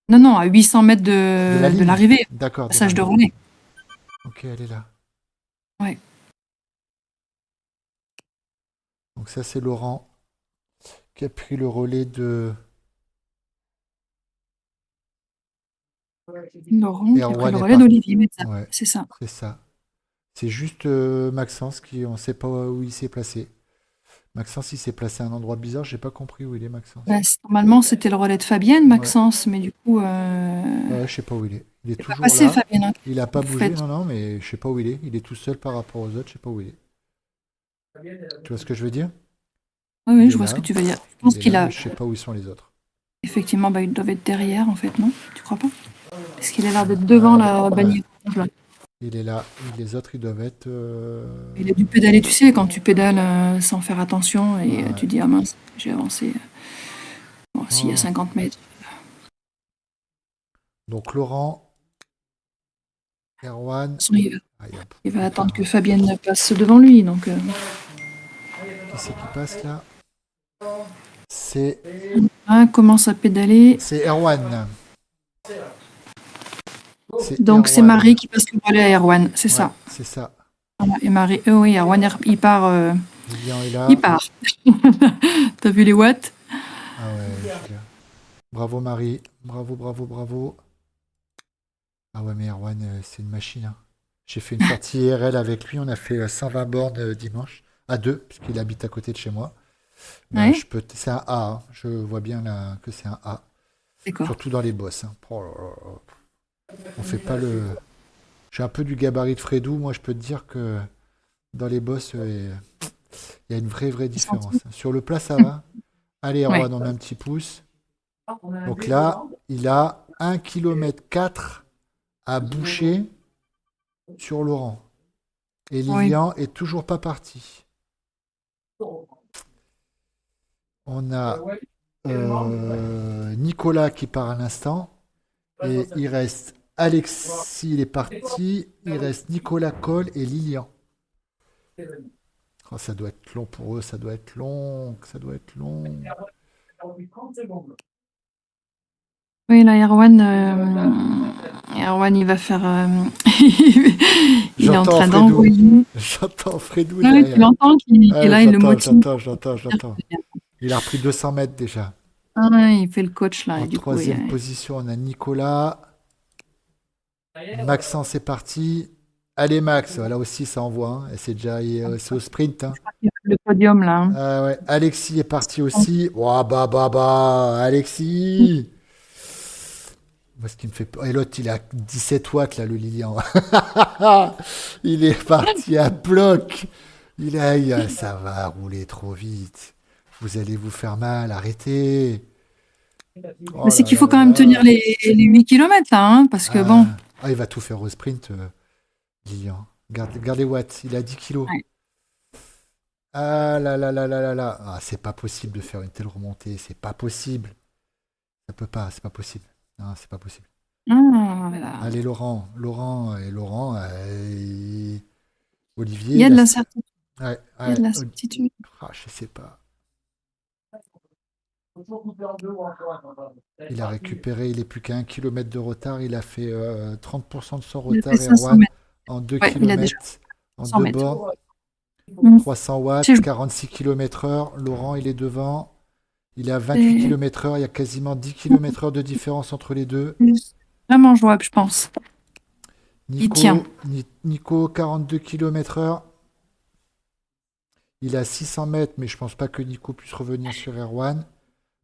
Non, à 800 mètres De la de ligne? l'arrivée, D'accord, de passage de l'arrivée. relais. Ok, elle est là. Ouais. Donc ça, c'est Laurent qui a pris le relais de Laurent qui a pris Erwan le est relais parti. d'Olivier Mezza. Ouais, C'est ça. c'est ça. C'est juste Maxence qui, on ne sait pas où il s'est placé. Maxence, il s'est placé à un endroit bizarre, j'ai pas compris où il est, Maxence. Bah, normalement, c'était le relais de Fabienne, Ouais. Maxence, mais du coup, Ouais, je sais pas où il est. Il est c'est pas toujours passé, là. Fabienne. Hein, Il a pas en bougé, fait. non, mais je sais pas où il est. Il est tout seul par rapport aux autres, je sais pas où il est. Tu vois ce que je veux dire? Oui, Il je est vois là. ce que tu veux dire. Je Il pense est qu'il là, a, mais je sais pas où ils sont les autres. effectivement, bah, ils doivent être derrière, en fait, non? Tu crois pas? Parce qu'il a l'air d'être devant la bannière rouge, là. Il est là. Les autres, ils doivent être. Il a dû pédaler, tu sais, quand tu pédales sans faire attention et Ouais. tu dis, ah mince, j'ai avancé. Bon, s'il y a Oh. 50 mètres. Donc Laurent, Erwan. De toute façon, Allez, hop. il va attendre que Fabienne passe devant lui. Donc, Qui c'est qui passe là? C'est commence à pédaler. Erwan. Donc, c'est Erwan. Marie qui passe le relais à Erwan, c'est Ouais, ça. c'est ça. Voilà. Et Marie, oui, Erwan, il part. Lilian est là. Il part. T'as vu les watts? Ah ouais, je suis là. Bravo Marie. Bravo, bravo, bravo. Ah ouais, mais Erwan, c'est une machine. Hein. J'ai fait une sortie IRL avec lui. On a fait 120 bornes dimanche. À deux, puisqu'il habite à côté de chez moi. Ouais. C'est un A. Hein. Je vois bien là que c'est un A. D'accord. Surtout dans les bosses. Hein. Oh là là. On fait pas le. J'ai un peu du gabarit de Fredou. Moi, je peux te dire que dans les bosses, il y a une vraie différence. Sur le plat, ça va. Allez, Erwan, on met un petit pouce. Donc là, il a 1,4 km à boucher sur Laurent. Et Lilian est toujours pas parti. On a Nicolas qui part à l'instant. Et il reste Alexis, il est parti. Il reste Nicolas Cole et Lilian. Oh, ça doit être long pour eux, ça doit être long. Oui, là, Erwan, il va faire. Il est en train d'envoyer. J'entends Fredou Tu derrière. l'entends qu'il est là, il le motive. J'entends. Il a repris 200 mètres déjà. Ah, il fait le coach là. En et du coup, troisième position, on a Nicolas. Maxence est parti. Allez, Max, là aussi, ça envoie. Hein. Et c'est au sprint. Hein. Le podium, là. Hein. Ah ouais. Alexis est parti aussi. Ouah, bah, Alexis. Moi, ce qui me fait peur. Et l'autre, il a 17 watts, là, le Lilian. Il est parti à bloc. Ça va rouler trop vite. Vous allez vous faire mal, arrêtez. Mais c'est qu'il faut quand même tenir les 8 km, là, hein, parce que bon. Ah, il va tout faire au sprint, Lilian. Regarde les watts, il a 10 kilos. Ouais. Ah là là là là là là. Ah, c'est pas possible de faire une telle remontée, c'est pas possible. Ça peut pas, c'est pas possible. Non, c'est pas possible. Ah, voilà. Allez, Laurent, Olivier. Il y a de l'incertitude. Ouais, Il y a de l'incertitude. Ah, je sais pas. Il a récupéré, il est plus qu'à 1 km de retard. Il a fait 30% de son Il a retard, fait 500 Erwan, mètres. en 2 Ouais, il a déjà km, en 100 deux mètres. bords, Mm. 300 watts, C'est 46 km/h. Laurent, il est devant. Il est à 28 km/h. Il y a quasiment 10 km/h de différence entre les deux. vraiment jouable, je pense. Il tient. Nico, 42 km/h. Il est à 600 mètres, mais je pense pas que Nico puisse revenir sur Erwan.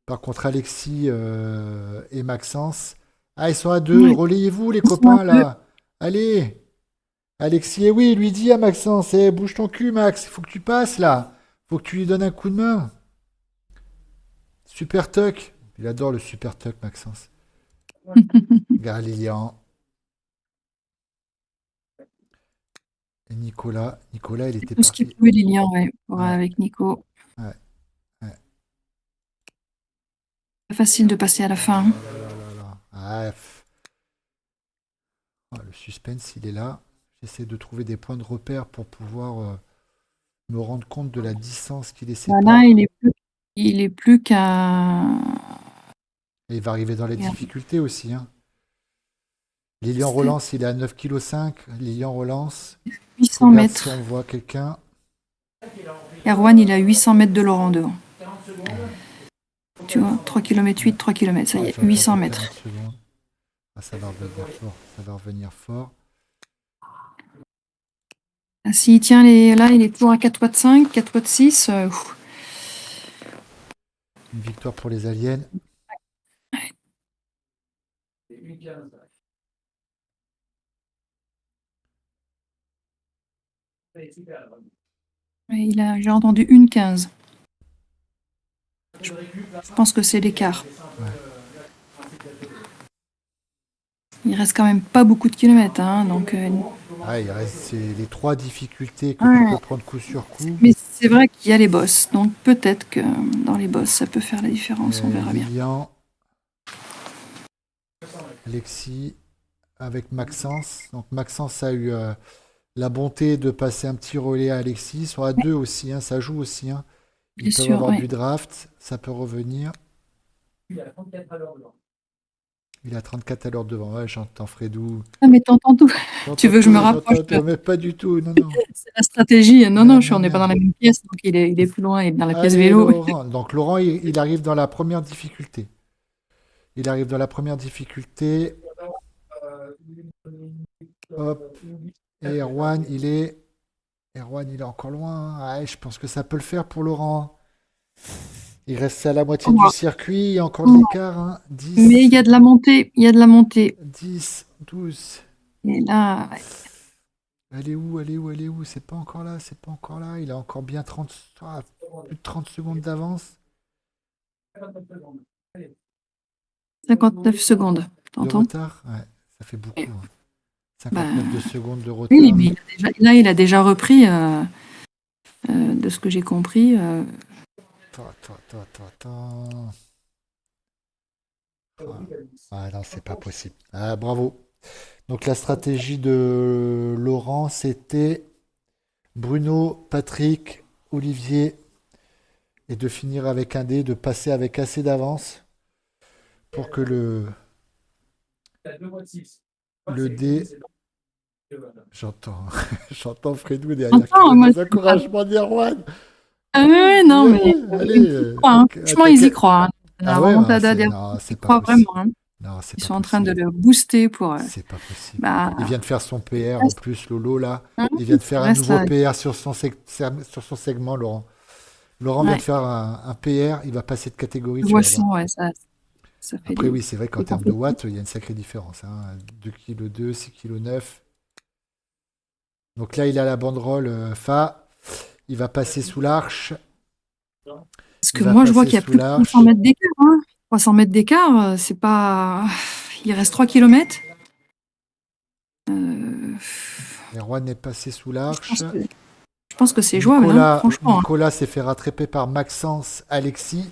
Par contre, Alexis et Maxence. Ah, ils sont à deux. Ouais. Relayez-vous, les Ils sont copains, à là. Allez. Alexis, eh oui, lui dit à Maxence, bouge ton cul, Max. Il faut que tu passes, là. Faut que tu lui donnes un coup de main. Super tuck. Il adore le super tuck, Maxence. Regarde Lilian. Et Nicolas, il était Tout ce qui parti. peut, Lilian, ouais, Ouais. avec Nico. Ouais. Pas facile de passer à la fin. Hein. Ah, le suspense, il est là. J'essaie de trouver des points de repère pour pouvoir me rendre compte de la distance qui les sépare. Voilà, il est plus qu'à. Et il va arriver dans les difficultés aussi. Hein. Lilian relance, il est à 9,5 kg. Lilian relance. 800 Regarde mètres. si on voit quelqu'un. Erwan, il a 800 mètres de Laurent devant. Tu vois, 3 km 8, 3 km, ça y est, 800 mètres. Ah, ça va revenir fort. Ça va revenir fort. S'il tient là, il est toujours à 4 watts 5, 4 watts 6. Une victoire pour les aliens. J'ai entendu 1,15. Je pense que c'est l'écart. Ouais. Il reste quand même pas beaucoup de kilomètres, hein, donc. Il reste les 3 difficultés que Ouais. tu peux prendre coup sur coup. Mais c'est vrai qu'il y a les bosses, donc peut-être que dans les bosses, ça peut faire la différence, on verra bien. Lilian, Alexis, avec Maxence. Donc Maxence a eu la bonté de passer un petit relais à Alexis. Ils sont à 2 aussi, hein, ça joue aussi. Hein. Ils Bien peuvent sûr, avoir ouais. du draft, ça peut revenir. Il a 34 à l'heure devant. Ouais, j'entends Fredou. Ah, mais t'entends tout. Tu veux que je me rapproche Mais pas du tout, non, non. C'est la stratégie. Non, Non, on n'est pas dans la même pièce, donc il est plus loin, il est dans la pièce Allez, vélo. Laurent. Donc Laurent, il arrive dans la première difficulté. Hop. Et Erwan, il est encore loin. Hein. Je pense que ça peut le faire pour Laurent. Il reste à la moitié du circuit. Il y a encore de l'écart. Hein. 10. Mais il y a de la montée. 10, 12. Et là, Elle est où? C'est pas encore là. Il a encore bien 30, plus de 30 secondes d'avance. 59 secondes. De T'entends? retard? Ouais, ça fait beaucoup. Hein. 59 de secondes de retard. Oui, mais il a déjà repris, de ce que j'ai compris. Attends. Ah non, c'est pas possible. Ah, bravo. Donc la stratégie de Laurent, c'était Bruno, Patrick, Olivier, et de finir avec un dé, de passer avec assez d'avance pour que le dé... J'entends Fredou derrière qui donne des encouragements d'Erwan. Ah ouais, non, mais Allez, franchement, ils y croient. Hein. La remontada non, c'est ils pas croient possible. vraiment. Hein. Non, c'est Ils pas sont en train de possible. le booster pour. C'est pas possible. Bah, Il vient de faire son PR en reste, plus, Lolo, là. hein, Il vient de faire un reste nouveau là. PR sur son segment, Laurent. Laurent vient de Ouais, faire un PR, il va passer de catégorie, je tu vois vas ça, voir. ouais, ça fait Après, oui, c'est vrai qu'en des termes de compétitions. watts, il y a une sacrée différence, hein. 2,2 kg, 6,9 kg. Donc là, il a la banderole Fa. Il va passer sous l'arche. Parce Il que va moi, je vois passer qu'il y a sous plus de 300 l'arche. mètres d'écart. Hein. 300 mètres d'écart, c'est pas. Il reste 3 kilomètres. Euh, Erwan est passé sous je l'arche. pense que, je pense que c'est jouable, hein, franchement. Hein. Nicolas s'est fait rattraper par Maxence, Alexis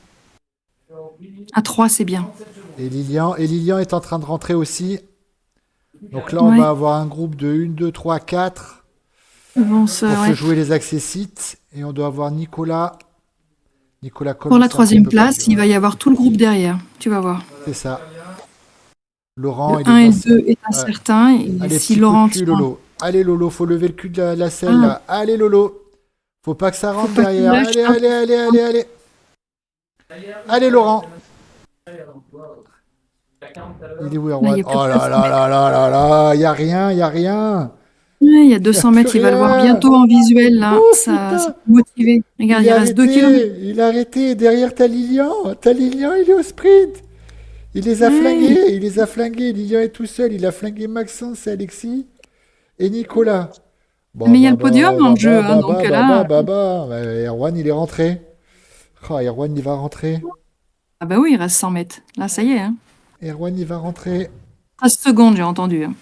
À 3, c'est bien. et Lilian. Et Lilian est en train de rentrer aussi. Donc là, on va Ouais. avoir un groupe de 1, 2, 3, 4 Bon, pour se ouais. jouer les accessites. Et on doit avoir Nicolas. Nicolas Pour la commence un petit 3e peu place, perdu. il Ouais, va y avoir tout le groupe derrière. Tu vas voir. c'est ça. Le Laurent, il est 1 et dans. le 2 est Ouais. incertain. Et Allez, si petit coup de Laurent cul, tient. Lolo. Allez, Lolo, faut lever le cul de la selle, Ah, là. Allez, Lolo. Faut pas que ça faut rentre pas qu'il derrière. lâche. Allez, Hein. allez, allez, allez, allez. Allez, Laurent. Il est où, Là, il Erwan? n'y a plus de Oh place. là là là là là là. Il y a rien, il y a rien. Ouais, il y a Il y a 200 plus mètres, il va le voir rien. bientôt en visuel, là. Oh Ça putain. peut motiver. Regarde, Il il a reste 2 kilomètres. arrêté. Il a arrêté. Derrière, t'as Lilian. T'as Lilian, il est au sprint. Il les a Ouais. flingués. Il les a flingués. Lilian est tout seul. Il a flingué Maxence et Alexis et Nicolas. Bah, Mais il y a bah, le podium bah, en bah, jeu, bah, hein, bah, donc bah, bah, bah, là. bah, bah. Erwan, il est rentré. Oh, Erwan, il va rentrer. Ah bah oui, il reste 100 mètres. Là, ça y est. Hein. Erwan, il va rentrer. 13 secondes, j'ai entendu. Hein.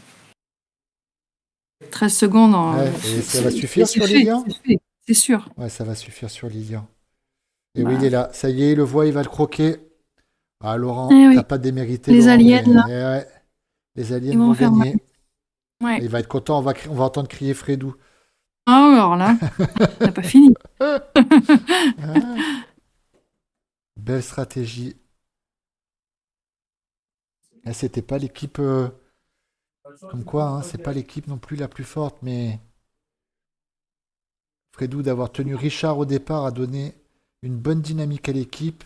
13 secondes, Ouais, et ça va suffire c'est sur fait, Lilian? c'est fait, c'est sûr. Ouais, ça va suffire sur Lilian. Et oui, il est Bah, là. Ça y est, il le voit, il va le croquer. Ah, Laurent, eh t'as oui, pas démérité, les Laurent, aliens, mais là, ouais, les aliens ils vont vont faire mal. gagner. Ouais. Et il va être content, on va entendre crier Fredou. Ah, alors là, on n'a pas fini. Ah, belle stratégie. Ah, c'était pas l'équipe. Comme quoi, hein, c'est pas l'équipe non plus la plus forte, mais Fredou d'avoir tenu Richard au départ a donné une bonne dynamique à l'équipe.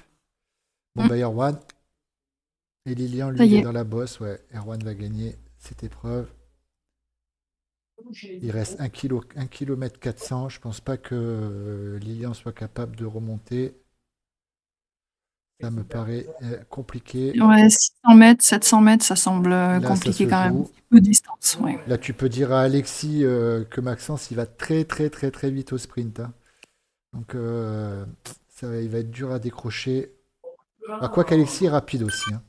Bon, bah, Erwan. Et Lilian, Ça lui, il y est est. dans la bosse. Ouais, Erwan va gagner cette épreuve. Il reste 1 km 400. Je pense pas que Lilian soit capable de remonter. Ça me paraît compliqué. Ouais, 600 mètres, 700 mètres, ça semble Là, ça compliqué se quand même. Un joue. petit peu de distance, ouais. Là, tu peux dire à Alexis que Maxence, il va très, très, très, très vite au sprint, hein. Donc, il va être dur à décrocher. Ah, quoi qu'Alexis est rapide aussi, hein.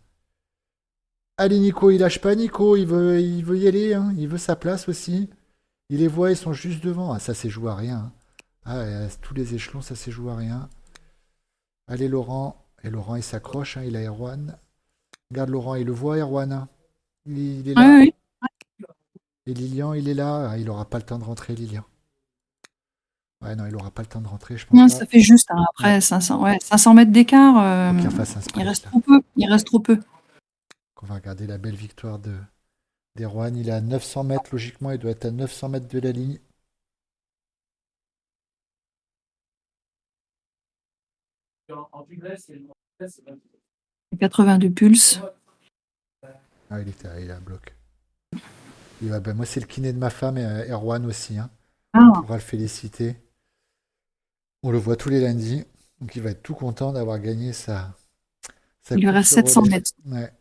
Allez, Nico, il lâche pas, Nico. Il veut y aller, hein. Il veut sa place aussi. Il les voit, ils sont juste devant. Ah, ça, c'est joué à rien, hein. Ah, tous les échelons, ça, c'est joué à rien. Allez, Laurent. Et Laurent, il s'accroche, hein. Il a Erwan. Regarde, Laurent, il le voit, Erwan, hein. Il est Oui, là. oui. Et Lilian, il est là. Ah, il aura pas le temps de rentrer, Lilian. Ouais, non, il aura pas le temps de rentrer, je pense Non, pas. ça fait juste, hein, Ouais, après 500, ouais, 500 mètres d'écart, faut qu'il refasse un il sprint, reste là. trop peu. Il reste trop peu. On va regarder la belle victoire d'Erwan. Il est à 900 mètres, logiquement, il doit être à 900 mètres de la ligne. « 82 pulse. Ah, il est à bloc. Ben, moi, c'est le kiné de ma femme et Erwan aussi, hein. On Ah, pourra le féliciter. On le voit tous les lundis. Donc, il va être tout content d'avoir gagné sa il lui course reste sur 700 relais. mètres. Ouais.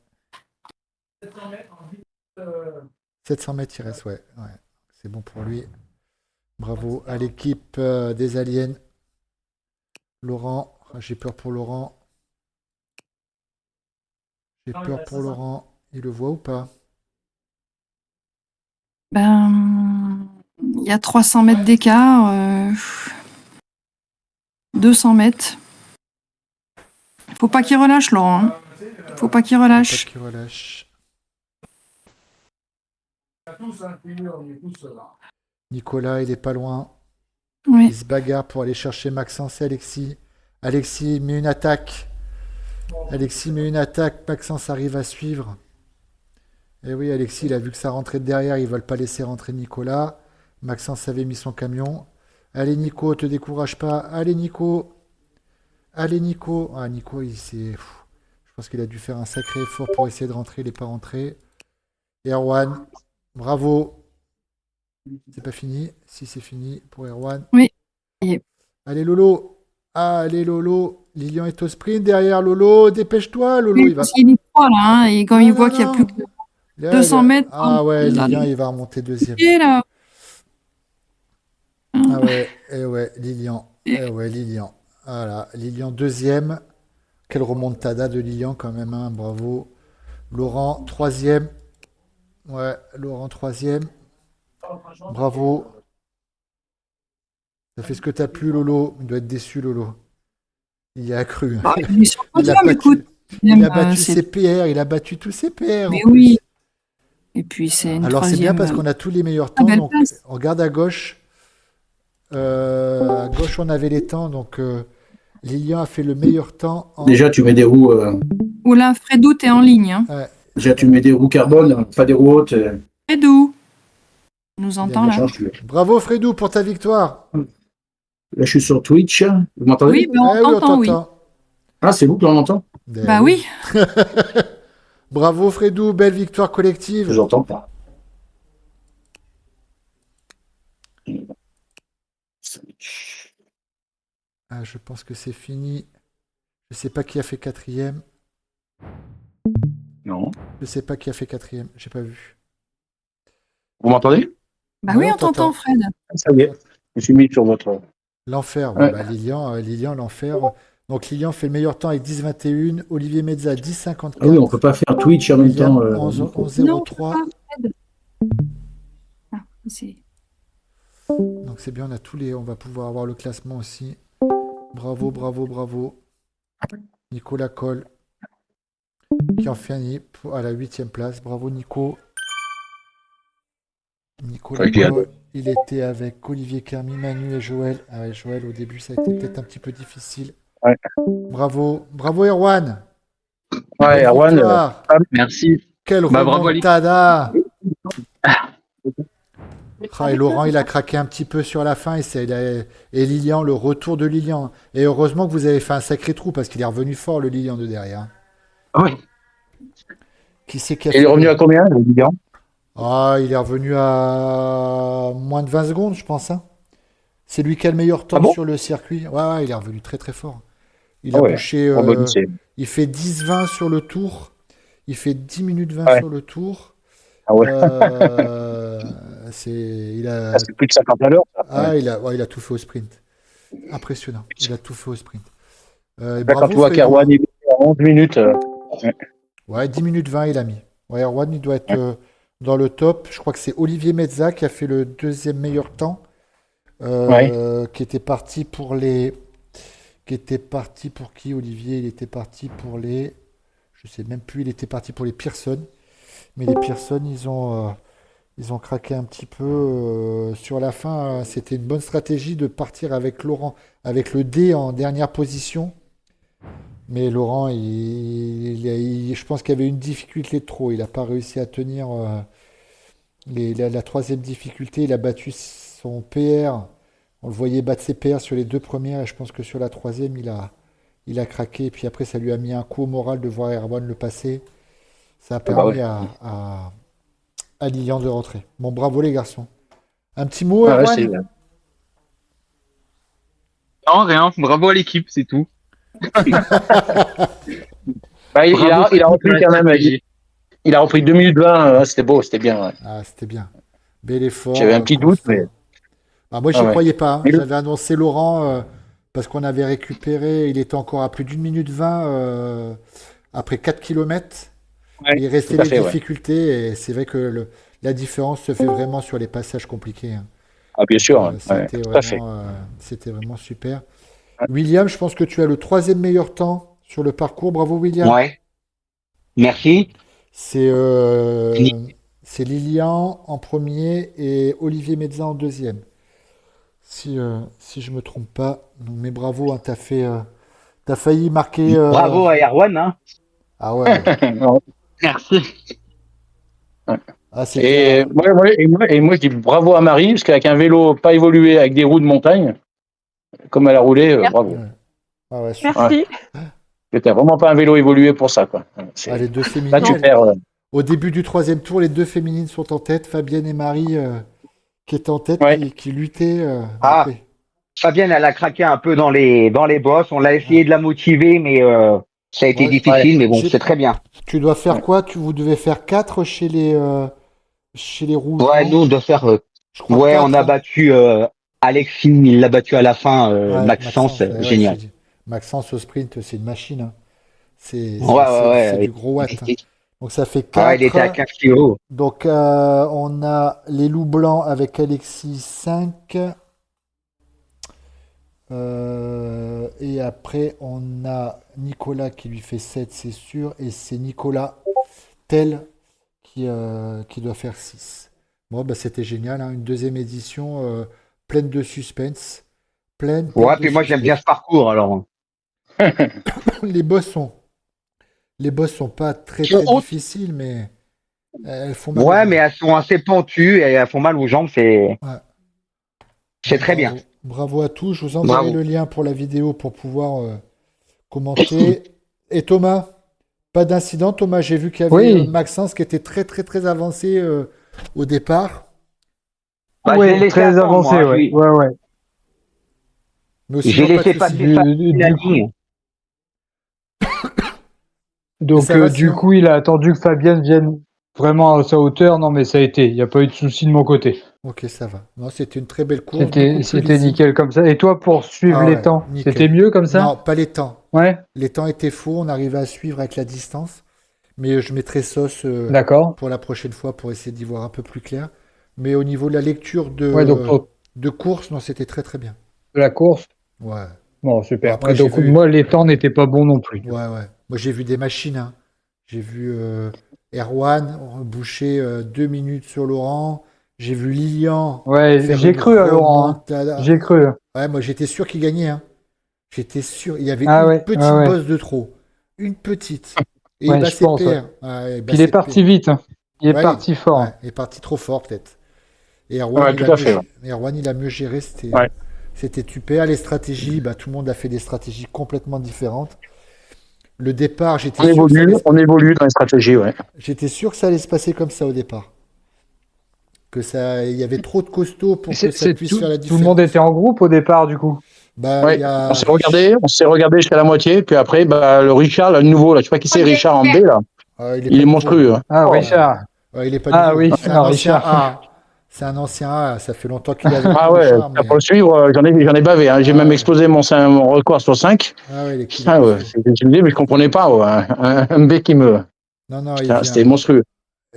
700 mètres, il reste, ouais. Ouais. C'est bon pour lui. Bravo à l'équipe des aliens. Laurent, ah, j'ai peur pour Laurent. J'ai peur pour Laurent. Il le voit ou pas? Ben, il y a 300 mètres d'écart, 200 mètres. Faut pas qu'il relâche, Laurent. Hein. Faut pas qu'il Faut pas relâche. qu'il relâche. Nicolas, il est pas loin. Oui. Il se bagarre pour aller chercher Maxence et Alexis. Alexis met une attaque. Alexis met une attaque. Maxence arrive à suivre. Et oui, Alexis, il a vu que ça rentrait de derrière. Ils veulent pas laisser rentrer Nicolas. Maxence avait mis son camion. Allez, Nico, te décourage pas. Allez, Nico. Allez, Nico. Ah, Nico, il s'est. Je pense qu'il a dû faire un sacré effort pour essayer de rentrer. Il n'est pas rentré. Erwan, bravo. C'est pas fini. Si c'est fini pour Erwan. Oui. Ça y est. Allez Lolo. Allez Lolo. Lilian est au sprint derrière Lolo. Dépêche-toi Lolo. Oui, Il va. parce qu'il y croit là, hein, et quand Ah, il non, voit qu'il n'y a non. plus que Là, 200 mètres. Ah ouais, là, Lilian il va remonter deuxième. pied, là. Ah ouais, et ouais, Lilian. Eh ouais, Lilian. Voilà, Lilian deuxième. Quelle remontada de Lilian quand même, hein, bravo. Laurent troisième. Ouais, Laurent troisième. Bravo. Ça fait ce que t'as plu, Lolo. Il doit être déçu, Lolo. Il y a cru. Bah, il est sur le Il a podium, battu, écoute. il a battu c'est- ses PR, il a battu tous ses PR. Mais en plus. oui. Et puis c'est une Alors c'est bien troisième. parce qu'on a tous les meilleurs Ah, temps. belle Donc place. on regarde à gauche. À gauche, on avait les temps. Donc Lilian a fait le meilleur temps en. Déjà, tu mets des roues. Oula, Fredou, t'es en ligne. Hein. Ouais, Déjà, tu mets des roues carbone, pas des roues hautes. Fredou, tu nous entends là? Change, tu- bravo Fredou pour ta victoire. Là, je suis sur Twitch. Vous m'entendez? Oui, ben on Eh oui, on t'entend, oui. t'entend. Ah, c'est vous que l'on entend? Eh Bah oui. Bravo Fredou, belle victoire Je collective. vous entends pas. Ah, je pense que c'est fini. Je sais pas qui a fait quatrième. Non. Je sais pas qui a fait quatrième. J'ai pas vu. Vous m'entendez? Bah Ouais, oui, on on t'entend, t'entend. Fred. Ça y est. Je me suis mis sur votre. L'enfer. Ouais. Bah, Lilian, l'enfer. Donc Lilian fait le meilleur temps avec 10,21. Olivier Mezza, 10,54. Ah oui, on peut pas faire Twitch en même William, temps. 11,03. Non, Fred. Ah, c'est... Donc c'est bien, on a tous les. On va pouvoir avoir le classement aussi. Bravo, bravo, bravo. Nicolas Coll qui en finit à la 8e place. Bravo Nico. Nicolas Avec Yann. Coll, il était avec Olivier Kermy, Manu et Joël. Ah ouais, Joël, au début, ça a été peut-être un petit peu difficile. Ouais. Bravo, bravo Erwan. Ouais, Belle Erwan. victoire. Merci. Quelle Bah, bravo, remontada. Ah, et Laurent, il a craqué un petit peu sur la fin. Et Lilian, le retour de Lilian. Et heureusement que vous avez fait un sacré trou parce qu'il est revenu fort, le Lilian de derrière. Oui. Qui c'est qui a Et il est fait revenu le- à combien, le Lilian? Ah, il est revenu à moins de 20 secondes, je pense, hein. C'est lui qui a le meilleur temps Ah bon sur le circuit. Ouais, ouais, il est revenu très très fort. Il Ah a ouais. bouché. Ah bah, lui, c'est- Il fait 10-20 sur le tour. Il fait 10 minutes 20 Ouais. sur le tour. Ah ouais. Il a, Ah, c'est plus de 50 à l'heure, ça. ah, il a tout fait au sprint. Impressionnant. Il a tout fait au sprint. Et Là, bravo, quand tu vois Fredou, qu'Erwan hein. est à 11 minutes. Ouais, 10 minutes 20, il a mis. Ouais, Erwan, il doit être dans le top. Je crois que c'est Olivier Mezza qui a fait le deuxième meilleur temps. Qui était parti pour les. Qui était parti pour qui, Olivier? Il était parti pour les. Je sais même plus, il était parti pour les Pearson. Mais les Pearson, ils ont craqué un petit peu sur la fin. C'était une bonne stratégie de partir avec Laurent, avec le D en dernière position. Mais Laurent, je pense qu'il y avait une difficulté de trop. Il n'a pas réussi à tenir la troisième difficulté. Il a battu son PR. On le voyait battre ses PR sur les deux premières. Et je pense que sur la troisième, il a craqué. Et puis après, ça lui a mis un coup au moral de voir Erwan le passer. Ça a permis ouais. à Lilian de rentrer. Bon, bravo les garçons. Un petit mot, Ah ouais, Erwan? c'est- Non, rien. Bravo à l'équipe, c'est tout. Bah, il a Bravo, repris Fred, quand même. stratégie. Il a repris 2 minutes 20. C'était beau, c'était bien. Ouais. Ah, c'était bien. Bel effort. J'avais un petit doute, constant. mais. Ah, moi, j'y Ah ouais. croyais pas, hein. Mais le- J'avais annoncé Laurent parce qu'on avait récupéré. Il était encore à plus d'une minute 20 après 4 km. Ouais, Il restait tout à les fait, ouais. difficultés et c'est vrai que la différence se fait vraiment sur les passages compliqués, hein. Ah, bien sûr. Ouais. C'était Tout à fait. c'était vraiment super. William, je pense que tu as le troisième meilleur temps sur le parcours. Bravo, William. Ouais, merci. C'est c'est Lilian en premier et Olivier Mezza en deuxième. Si je me trompe pas. Donc, mais bravo, hein, t'as failli marquer. Bravo à Erwan. Hein. Ah ouais. Merci. Ah, c'est Et clair. moi, je dis bravo à Marie, parce qu'avec un vélo pas évolué, avec des roues de montagne, comme elle a roulé, bravo. Ouais. Ah ouais, super. Merci. C'était vraiment pas un vélo évolué pour ça, quoi. C'est- Ah, les deux Là, féminines. tu perds. Au début du troisième tour, les deux féminines sont en tête. Fabienne et Marie qui étaient en tête, Ouais. qui luttaient. Ah. Après. Fabienne, elle a craqué un peu dans les bosses. On l'a essayé de la motiver, mais ça a été Ouais. difficile. Mais bon, J'ai- c'est très bien. Tu dois faire quoi? Vous devez faire 4 chez les rouges. Ouais, non nous, on doit faire. Je crois Ouais, 4, on a hein. battu Alexine, il l'a battu à la fin. Ouais, Maxence, ouais, génial. Maxence au sprint, c'est une machine, hein. C'est Ouais. du gros watt, hein. Donc ça fait Ah, il était à 4. 15 kilos. Donc on a les loups blancs avec Alexis 5. Et après on a Nicolas qui lui fait 7, c'est sûr. Et c'est Nicolas Tel qui doit faire 6. Bon, bah, c'était génial, hein. Une deuxième édition pleine de suspense. Pleine Ouais, de puis moi, j'aime bien suspense. ce parcours, alors. Les boss sont pas très Sont hautes. difficiles, mais elles font mal. aux Ouais, jambes. mais elles sont assez pentues et elles font mal aux jambes. C'est très bien. Bravo à tous. Je vous enverrai Bravo. le lien pour la vidéo pour pouvoir commenter. Et Thomas, pas d'incident. Thomas, j'ai vu qu'il y avait Oui. Maxence qui était très très très avancé au départ. Bah, je l'ai Oui, laissé très attendre, avancé, moi, ouais. je- Ouais. Mais J'ai sinon, pas de laissé souci. passer Du, la du- ligne. donc, ça va, du sinon coup, il a attendu que Fabienne vienne vraiment à sa hauteur. Non, mais ça a été. Il n'y a pas eu de souci de mon côté. Ok, ça va. Non, c'était une très belle course. beaucoup plus C'était lisible. nickel comme ça. Et toi, pour suivre Ah les ouais, temps, nickel. c'était mieux comme ça? Non, pas les temps. Ouais, Les temps étaient faux. On arrivait à suivre avec la distance. Mais je mettrai sauce d'accord. pour la prochaine fois pour essayer d'y voir un peu plus clair. Mais au niveau de la lecture Ouais, donc pour de course, non, c'était très très bien. la course, Ouais, bon, super. Après, Ouais, donc, j'ai vu- moi, les temps n'étaient pas bons non plus. ouais. Moi, j'ai vu des machines, hein. J'ai vu Erwan boucher 2 minutes sur Laurent. J'ai vu Lilian Ouais, faire j'ai une cru à Laurent. Hein. remontada. J'ai cru. Ouais, moi, j'étais sûr qu'il gagnait, hein. J'étais sûr. Il y avait Ah une ouais, petite ouais. bosse de trop. Une petite. Et Ouais, il bat je ses pense, pairs. Ouais, il bat Puis il est ses parti pairs. vite. Hein. Il est Ouais, parti fort. ouais, il est parti trop fort, peut-être. Et Erwan, Ouais, tout à fait, ouais. Erwan, il a mieux géré. Ouais. C'était super. Les stratégies, bah, tout le monde a fait des stratégies complètement différentes. Le départ, On évolue dans les stratégies, ouais. j'étais sûr que ça allait se passer comme ça au départ. Il y avait trop de costauds pour que ça puisse faire la Tout différence. le monde était en groupe au départ, du coup. Bah, Ouais, il y a on s'est regardé jusqu'à la moitié, puis après, bah, le Richard, là, le nouveau, là, je sais pas qui c'est, Richard en B, là, il il est pas monstrueux, nouveau. hein. Ah, Ouais. Richard. Ouais, il est pas Ah nouveau. oui, C'est un ancien Richard. A. C'est un ancien A. Ça fait longtemps qu'il est avec Ah nous, ouais, Richard, pour mais- le suivre, j'en ai bavé, hein. J'ai Ah même ouais. explosé mon record sur 5. Ah ouais, il est Putain, ouais, costaud. je me dis, mais je comprenais pas, ouais, un B qui me. Non, il Putain, vient. c'était monstrueux.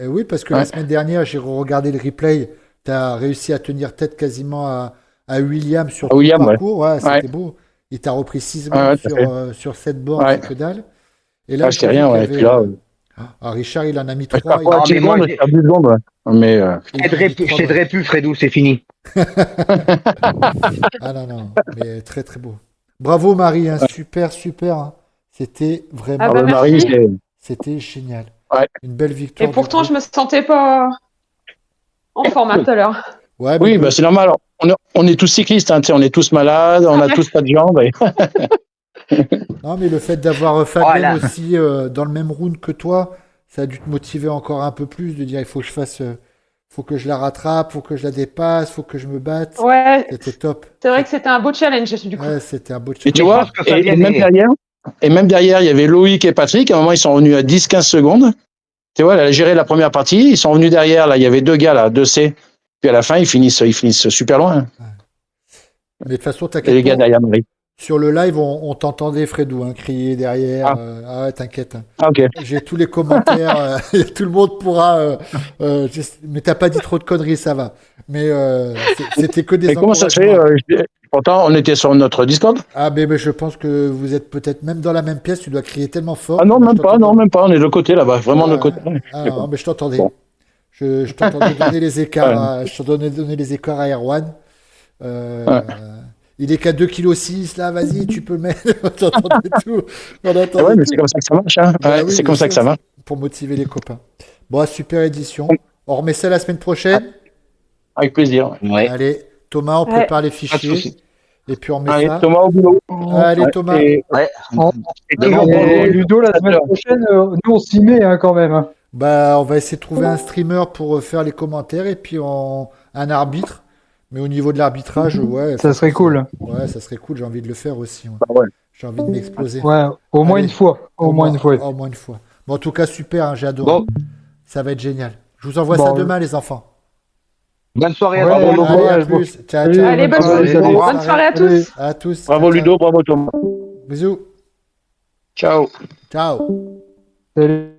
Oui, parce que Ouais. la semaine dernière, j'ai regardé le replay. Tu as réussi à tenir tête quasiment à William sur À tout William, le ouais. parcours. Ouais, c'était Ouais. beau. Il t'a repris 6 Ouais, secondes tout à sur 7 bornes, Ouais. c'est que dalle. Et là, Ah, j'ai c'était vu rien, qu'il y ouais. avait, Puis là, Richard, il en a mis je perds 3. pas Ah, 10 mais moi, secondes, je perds 10 secondes, ouais. Mais, Il en a mis trois Je t'aiderai plus, Fredou, c'est fini. Ah non, mais très très beau. Bravo Marie, hein, super, hein. C'était vraiment, Ah bah, Marie, merci. c'était génial. Ouais. Une belle victoire. Et du pourtant, groupe. je me sentais pas en format tout à l'heure. Ouais, mais oui, bah, c'est normal. On est tous cyclistes, hein, tu sais, on est tous malades, on a tous pas de jambes. Et... non, mais le fait d'avoir Fabienne Voilà. aussi dans le même round que toi, ça a dû te motiver encore un peu plus, de dire il faut que je fasse, faut que je la rattrape, faut que je la dépasse, faut que je me batte. Ouais, C'était top. c'est vrai que c'était un beau challenge du coup. Ouais, c'était un beau Et tu challenge. vois, pense que et Fabienne même derrière, il y avait Loïc et Patrick. À un moment, ils sont revenus à 10-15 secondes. Tu vois, elle a géré la première partie. Ils sont revenus derrière. Là, il y avait 2 gars, là, 2C. Puis à la fin, ils finissent super loin. Mais de toute façon, Et les t'inquiète gars pas, derrière Marie. sur le live, on t'entendait Fredou crier derrière. Ah. Ah ouais, t'inquiète. Hein. Ah, ok. J'ai tous les commentaires, tout le monde pourra. Mais t'as pas dit trop de conneries, ça va. Mais c'était que des Et comment ça se fait encouragements. Pourtant, on était sur notre Discord. Ah, mais je pense que vous êtes peut-être même dans la même pièce, tu dois crier tellement fort. Ah non, que même je pas, t'entendais. non, même pas. On est de l'autre côté là-bas, vraiment de l'autre côté. Ah non, mais je t'entendais. Bon. Je t'entendais donner les écarts, je t'entendais donner les écarts à Erwan. Il est qu'à 2,6 kg là, vas-y, tu peux le mettre. On t'entendait tout. On Ah entendait ouais, mais tout. c'est comme ça que ça marche. Hein. Bah Ouais, oui, c'est bien comme ça sûr, que ça marche. pour motiver les copains. Bon, super édition. On remet ça la semaine prochaine. Avec plaisir. Ouais. Allez, Thomas, on Ouais. prépare les Pas de fichiers. souci. Et puis on met Allez, ça. Thomas au boulot. Allez, Thomas. Et, Ouais. et toujours pour Et nous. Ludo, la semaine prochaine, nous on s'y met hein, quand même. Hein. Bah, on va essayer de trouver un streamer pour faire les commentaires et puis un arbitre. Mais au niveau de l'arbitrage, ouais. Ça serait cool. Ouais, ça serait cool. J'ai envie de le faire aussi. Ouais. Ah ouais. J'ai envie de m'exploser. Ouais, au moins Allez. une fois. Au moins une fois. Au moins une fois. Bon, en tout cas, super. Hein, j'ai adoré. Bon, Ça va être génial. Je vous envoie Bon, ça demain, les enfants. bonne soirée à Ouais, tous. bon Allez, à courage, plus. Ciao, Allez, ciao. Allez, bonne soirée, soirée à salut. tous. À tous. Bravo Ciao, ciao. Ludo, bravo Thomas. Bisous. Ciao. Ciao. Salut.